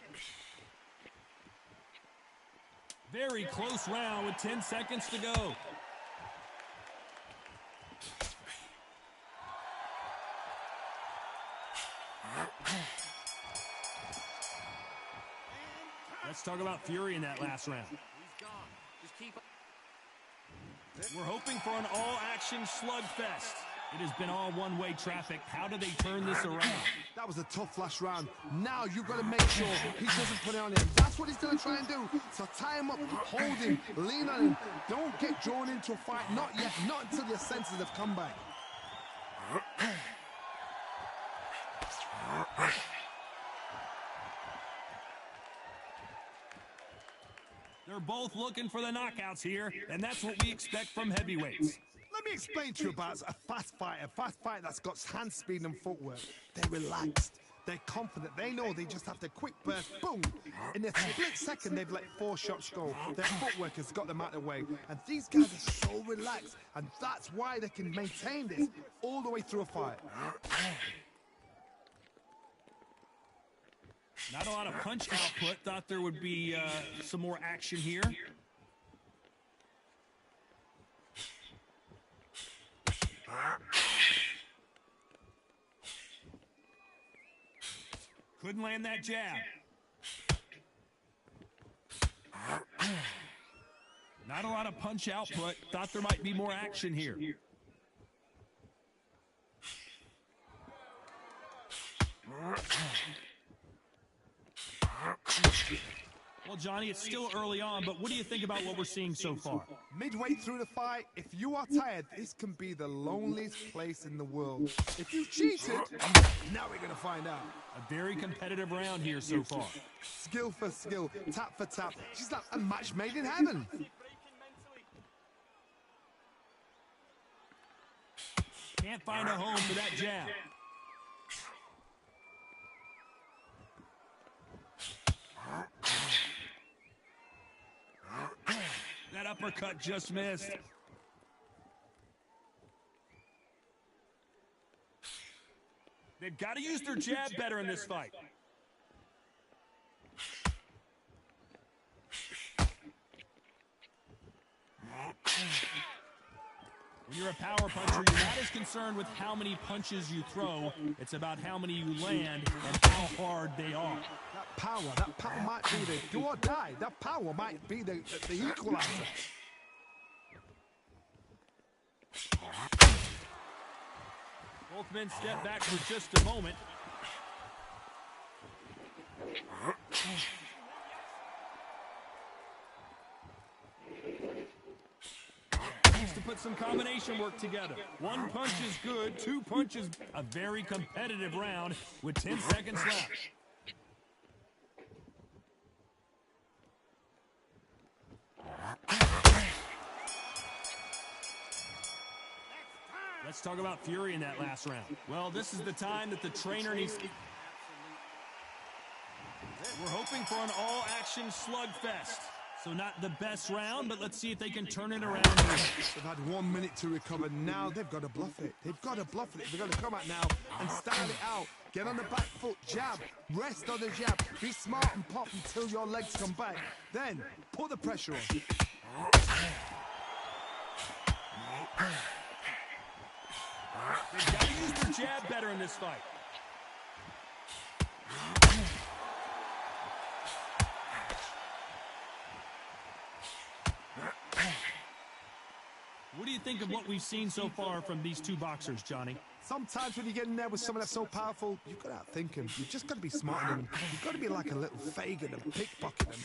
Very close round with 10 seconds to go. Let's talk about fury in that last round. We're hoping for an all-action slugfest. It has been all one-way traffic. How do they turn this around? That was a tough last round. Now you've got to make sure he doesn't put it on him. That's what he's going to try and do. So tie him up, hold him, lean on him. Don't get drawn into a fight. Not yet. Not until your senses have come back. They're both looking for the knockouts here, and that's what we expect from heavyweights. Let me explain to you about a fast fighter that's got hand speed and footwork. They're relaxed. They're confident. They know they just have to quick burst, boom. In a split second, they've let 4 shots go. Their footwork has got them out of the way. And these guys are so relaxed. And that's why they can maintain this all the way through a fight. Not a lot of punch output. Thought there would be some more action here. Couldn't land that jab. Not a lot of punch output. Thought there might be more action here. Well, Johnny, it's still early on, but what do you think about what we're seeing so far? Midway through the fight, if you are tired, this can be the loneliest place in the world. If you cheated, now we're going to find out. A very competitive round here so far. Skill for skill, tap for tap. She's like a match made in heaven. Can't find a home for that jab. That uppercut just missed. They've got to use their jab better in this fight. When you're a power puncher, you're not as concerned with how many punches you throw. It's about how many you land and how hard they are. That power might be the do or die. That power might be the equalizer. Both men step back for just a moment. Needs to put some combination work together. One punch is good, two punches. A very competitive round with 10 seconds left. Let's talk about fury in that last round. Well, this is the time that the trainer needs. We're hoping for an all-action slugfest. So not the best round, but let's see if they can turn it around here. They've had 1 minute to recover. Now they've got to bluff it. They've got to bluff it. They've got to come out now and style it out. Get on the back foot, jab, rest on the jab. Be smart and pop until your legs come back. Then put the pressure on. They've got to use their jab better in this fight. What do you think of what we've seen so far from these two boxers, Johnny? Sometimes when you get in there with someone that's so powerful, you've got to outthink him. You've just got to be smarter than him. You've got to be like a little Fagin and pickpocket him.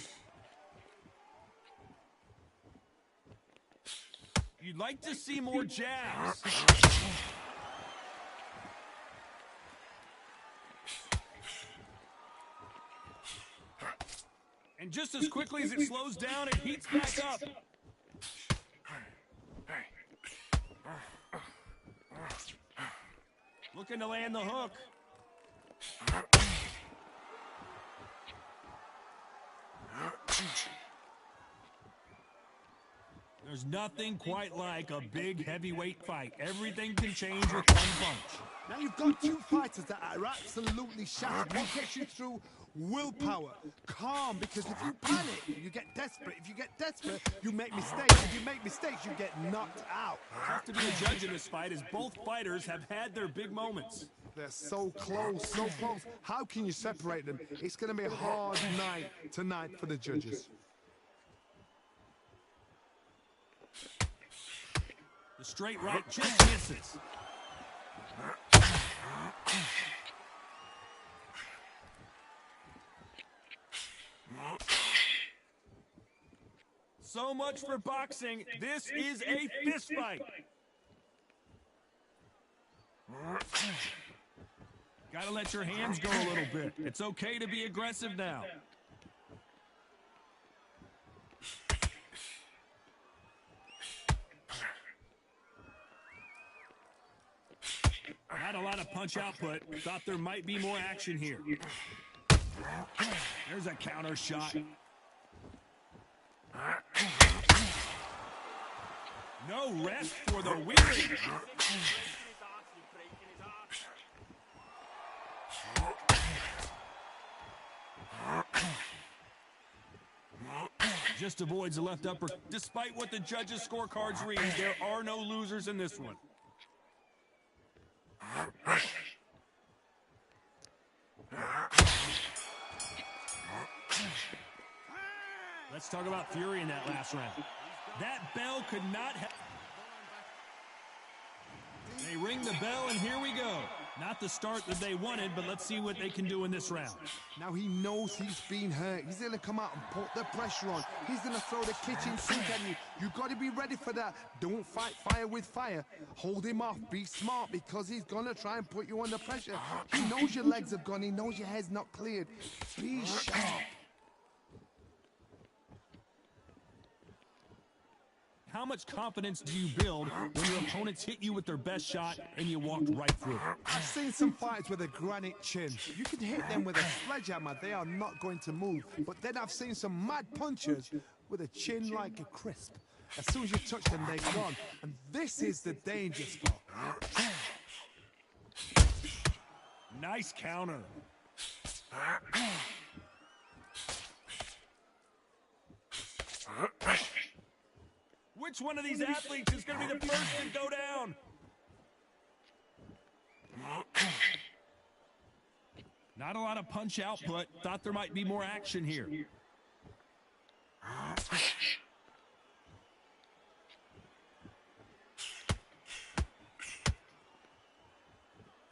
You'd like to see more jabs. And just as quickly as it slows down, it heats back up. Looking to land the hook. There's nothing quite like a big heavyweight fight. Everything can change with one punch. Now you've got two fighters that are absolutely shattered. What gets you through? Willpower, calm, because if you panic, you get desperate. If you get desperate, you make mistakes. If you make mistakes, you get knocked out. Tough to be a judge in this fight as both fighters have had their big moments. They're so close, so close. How can you separate them? It's going to be a hard night tonight for the judges. The straight right just misses. So much for boxing. This is a fist fight. Gotta let your hands go a little bit. It's okay to be aggressive now. Not a lot of punch output. Thought there might be more action here. There's a counter shot. No rest for the weary. Just avoids the left upper. Despite what the judges' scorecards read, there are no losers in this one. Let's talk about fury in that last round. That bell could not have... They ring the bell, and here we go. Not the start that they wanted, but let's see what they can do in this round. Now he knows he's been hurt. He's going to come out and put the pressure on. He's going to throw the kitchen sink at you. You've got to be ready for that. Don't fight fire with fire. Hold him off. Be smart, because he's going to try and put you under pressure. He knows your legs have gone. He knows your head's not cleared. Be sharp. How much confidence do you build when your opponents hit you with their best shot and you walked right through it? I've seen some fights with a granite chin. You can hit them with a sledgehammer. They are not going to move. But then I've seen some mad punchers with a chin like a crisp. As soon as you touch them, they're gone. And this is the danger spot. Nice counter. Which one of these athletes is going to be the first to go down? Not a lot of punch output. Thought there might be more action here.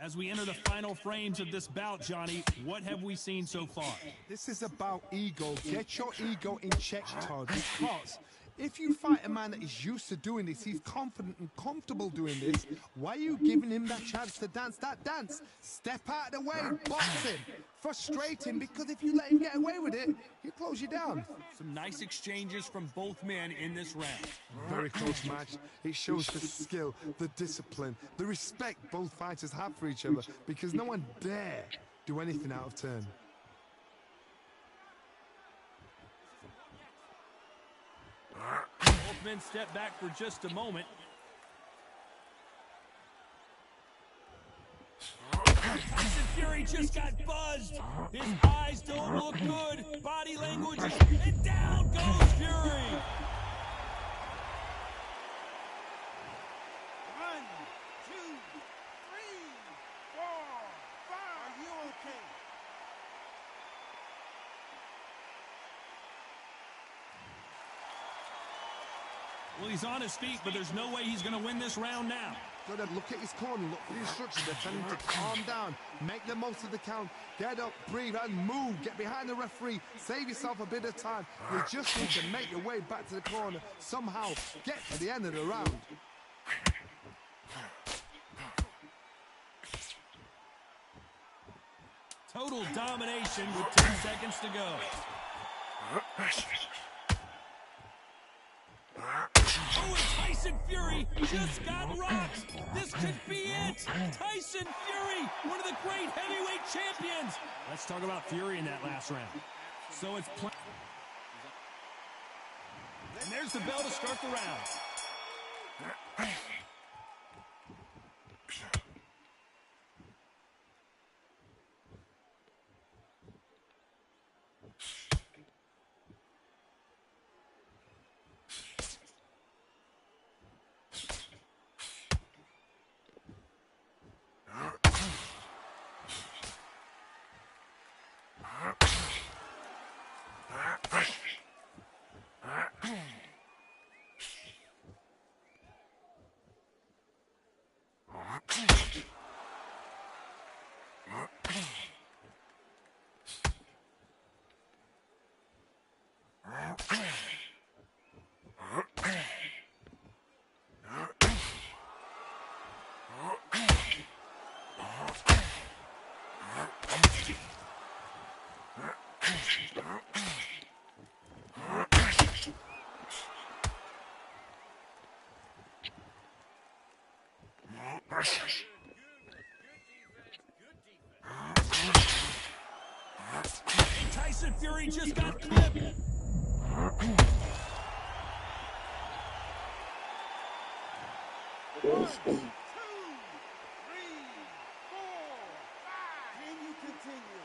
As we enter the final frames of this bout, Johnny, what have we seen so far? This is about ego. Get your ego in check, Todd, because if you fight a man that is used to doing this, he's confident and comfortable doing this, why are you giving him that chance to dance that dance? Step out of the way, box him. Frustrate him, because if you let him get away with it, he'll close you down. Some nice exchanges from both men in this round. Very close match. It shows the skill, the discipline, the respect both fighters have for each other, because no one dare do anything out of turn. Both men step back for just a moment. Tyson Fury just got buzzed. His eyes don't look good. Body language is... And down goes Fury. 1, 2, 3, 4, 5. Are you okay? Well, he's on his feet, but there's no way he's going to win this round now. Gotta look at his corner, look for the instructions. They're telling him to calm down, make the most of the count, get up, breathe, and move. Get behind the referee, save yourself a bit of time. You just need to make your way back to the corner, somehow get to the end of the round. Total domination with 10 seconds to go. Oh, and Tyson Fury just got rocked. This could be it. Tyson Fury, one of the great heavyweight champions. Let's talk about Fury in that last round. So it's... And there's the bell to start the round. Tyson Fury just got clipped. 2, 3, 4, 5. Can you continue?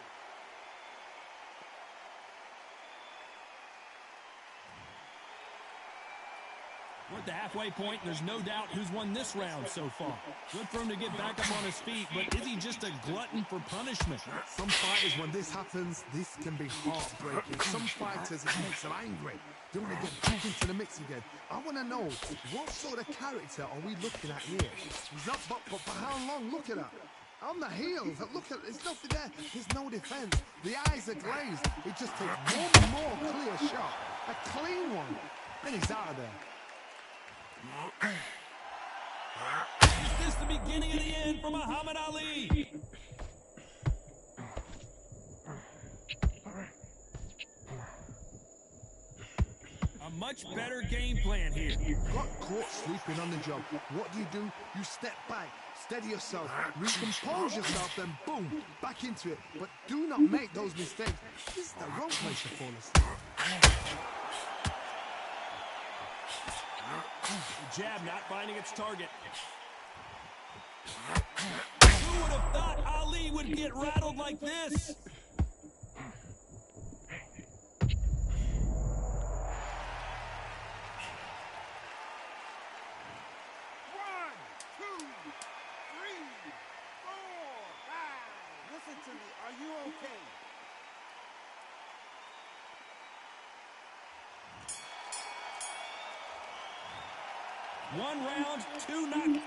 We're at the halfway point. There's no doubt who's won this round so far. Good for him to get back up on his feet, but is he just a glutton for punishment? Some fighters, when this happens, this can be heartbreaking. Some fighters, it makes them angry. They want to get back into the mix again. I want to know, what sort of character are we looking at here? He's up, but for how long? Look at that. On the heels, look at, there's nothing there. There's no defense. The eyes are glazed. It just takes one more clear shot. A clean one. Then he's out of there. Is this the beginning of the end for Muhammad Ali? A much better game plan here. Got caught sleeping on the job. What do? You step back, steady yourself, recompose yourself, then boom, back into it. But do not make those mistakes. This is the wrong place to fall asleep. The jab not finding its target. Who would have thought Ali would get rattled like this? 1, 2, 3, 4, 5. Listen to me. Are you okay? One round, 2 knockouts.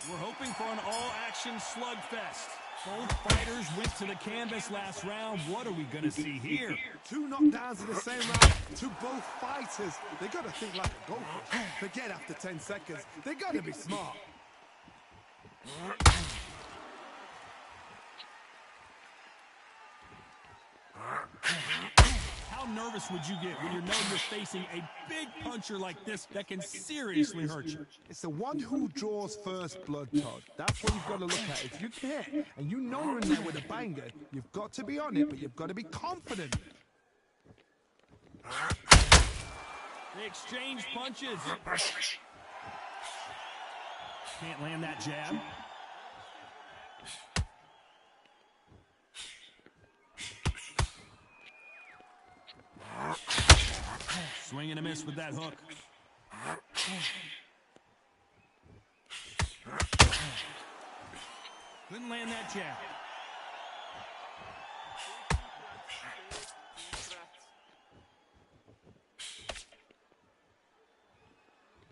We're hoping for an all-action slugfest. Both fighters went to the canvas last round. What are we going to see here? 2 knockdowns in the same round to both fighters. They got to think like a goldfish. Forget after 10 seconds. They got to be smart. How nervous would you get when you know you're facing a big puncher like this that can seriously hurt you? It's the one who draws first blood, Todd. That's what you've got to look at. If you hit and you know you're in there with a banger, you've got to be on it, but you've got to be confident. They exchange punches. Can't land that jab. Swing and a miss with that hook. Couldn't land that jab.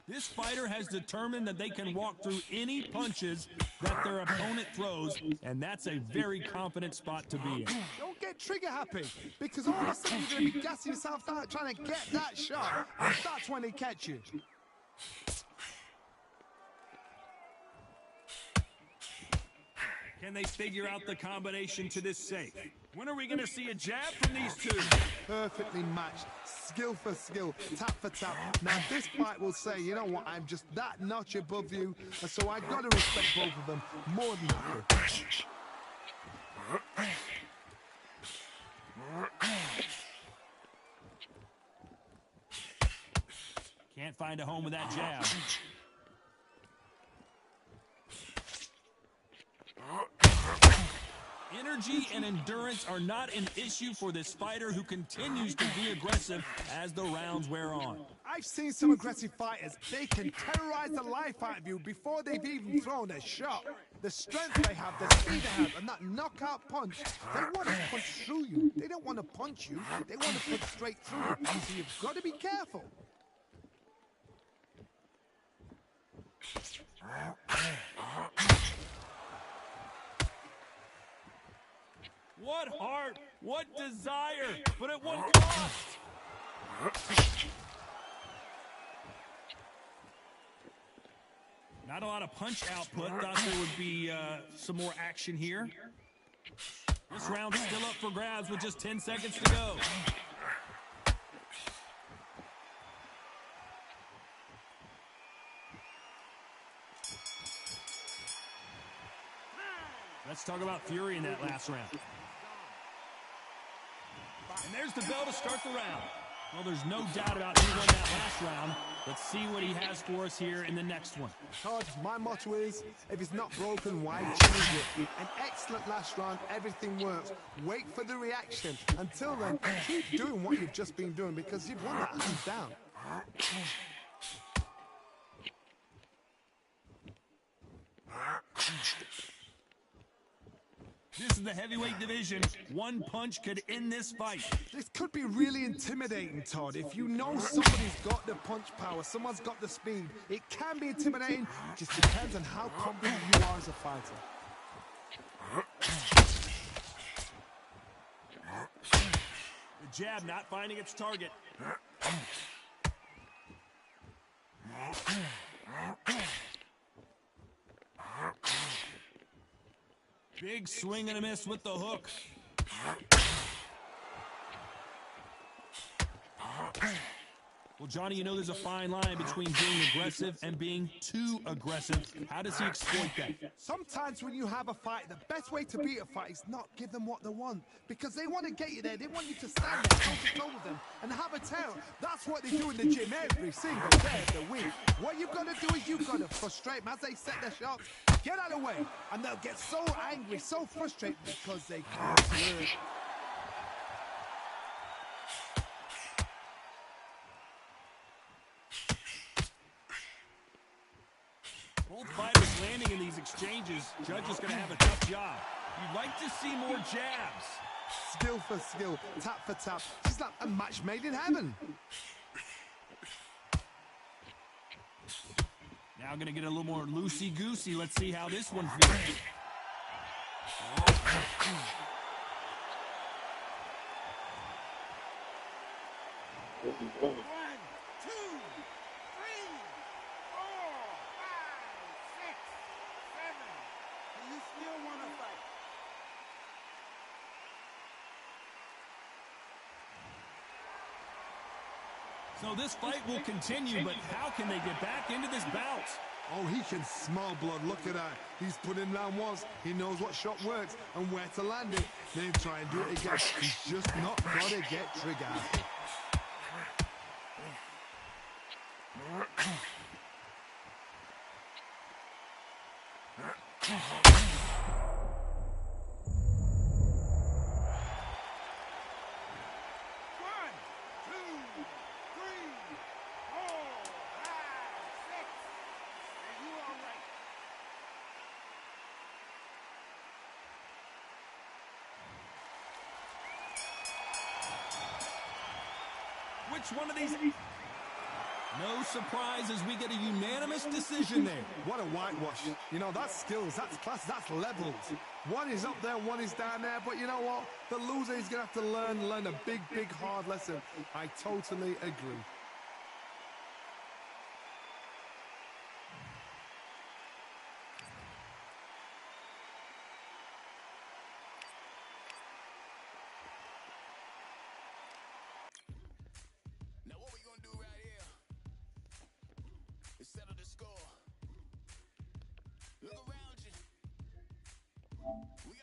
This fighter has determined that they can walk through any punches that their opponent throws, and that's a very confident spot to be in. Don't get trigger happy, because all of a sudden you're going to be gassing yourself out trying to get that shot, and that's when they catch you. Can they figure out the combination to this safe? When are we going to see a jab from these two? Perfectly matched, skill for skill, tap for tap. Now this fight will say, you know what, I'm just that notch above you, and so I've got to respect both of them more than happy. Can't find a home with that jab. Energy and endurance are not an issue for this fighter who continues to be aggressive as the rounds wear on. I've seen some aggressive fighters. They can terrorize the life out of you before they've even thrown a shot. The strength they have, the speed they have, and that knockout punch, they want to punch through you. They don't want to punch you. They want to punch straight through you. So you've got to be careful. What heart, what desire, but at what cost? Not a lot of punch output. Thought there would be some more action here. This round's still up for grabs with just 10 seconds to go. Let's talk about fury in that last round. And there's the bell to start the round. Well, there's no doubt about who won that last round. Let's see what he has for us here in the next one. Todd, my motto is, if it's not broken, why change it? An excellent last round, everything works. Wait for the reaction. Until then, keep doing what you've just been doing because you've won that hands down. This is the heavyweight division. One punch could end this fight. This could be really intimidating, Todd. If you know somebody's got the punch power, someone's got the speed, it can be intimidating. It just depends on how confident you are as a fighter. The jab not finding its target. Big swing and a miss with the hook. Well, Johnny, you know there's a fine line between being aggressive and being too aggressive. How does he exploit that? Sometimes when you have a fight, the best way to beat a fight is not give them what they want. Because they want to get you there. They want you to stand there, toe-to-toe with them, and have a tear. That's what they do in the gym every single day of the week. What you've got to do is you've got to frustrate them as they set their shots. Get out of the way. And they'll get so angry, so frustrated because they can't work. Both fighters landing in these exchanges. Judge is going to have a tough job. You'd like to see more jabs. Skill for skill, tap for tap. It's like a match made in heaven. Now going to get a little more loosey-goosey. Let's see how this one feels. What he doing? 1, 2, 3, 4, 5, 6, 7. And you still want to fight? So this fight will continue, but how can they get back into this bout? Oh, he can smell blood. Look at that. He's put in round once. He knows what shot works and where to land it. Then try and do it again. He's just not got to get triggered. Which one of these? No surprises, we get a unanimous decision there. What a whitewash. You know, that's skills, that's class, that's levels. One is up there, one is down there, but you know what? The loser is going to have to learn a big, big, hard lesson. I totally agree. Now what we gonna do right here is settle the score. Look around you. We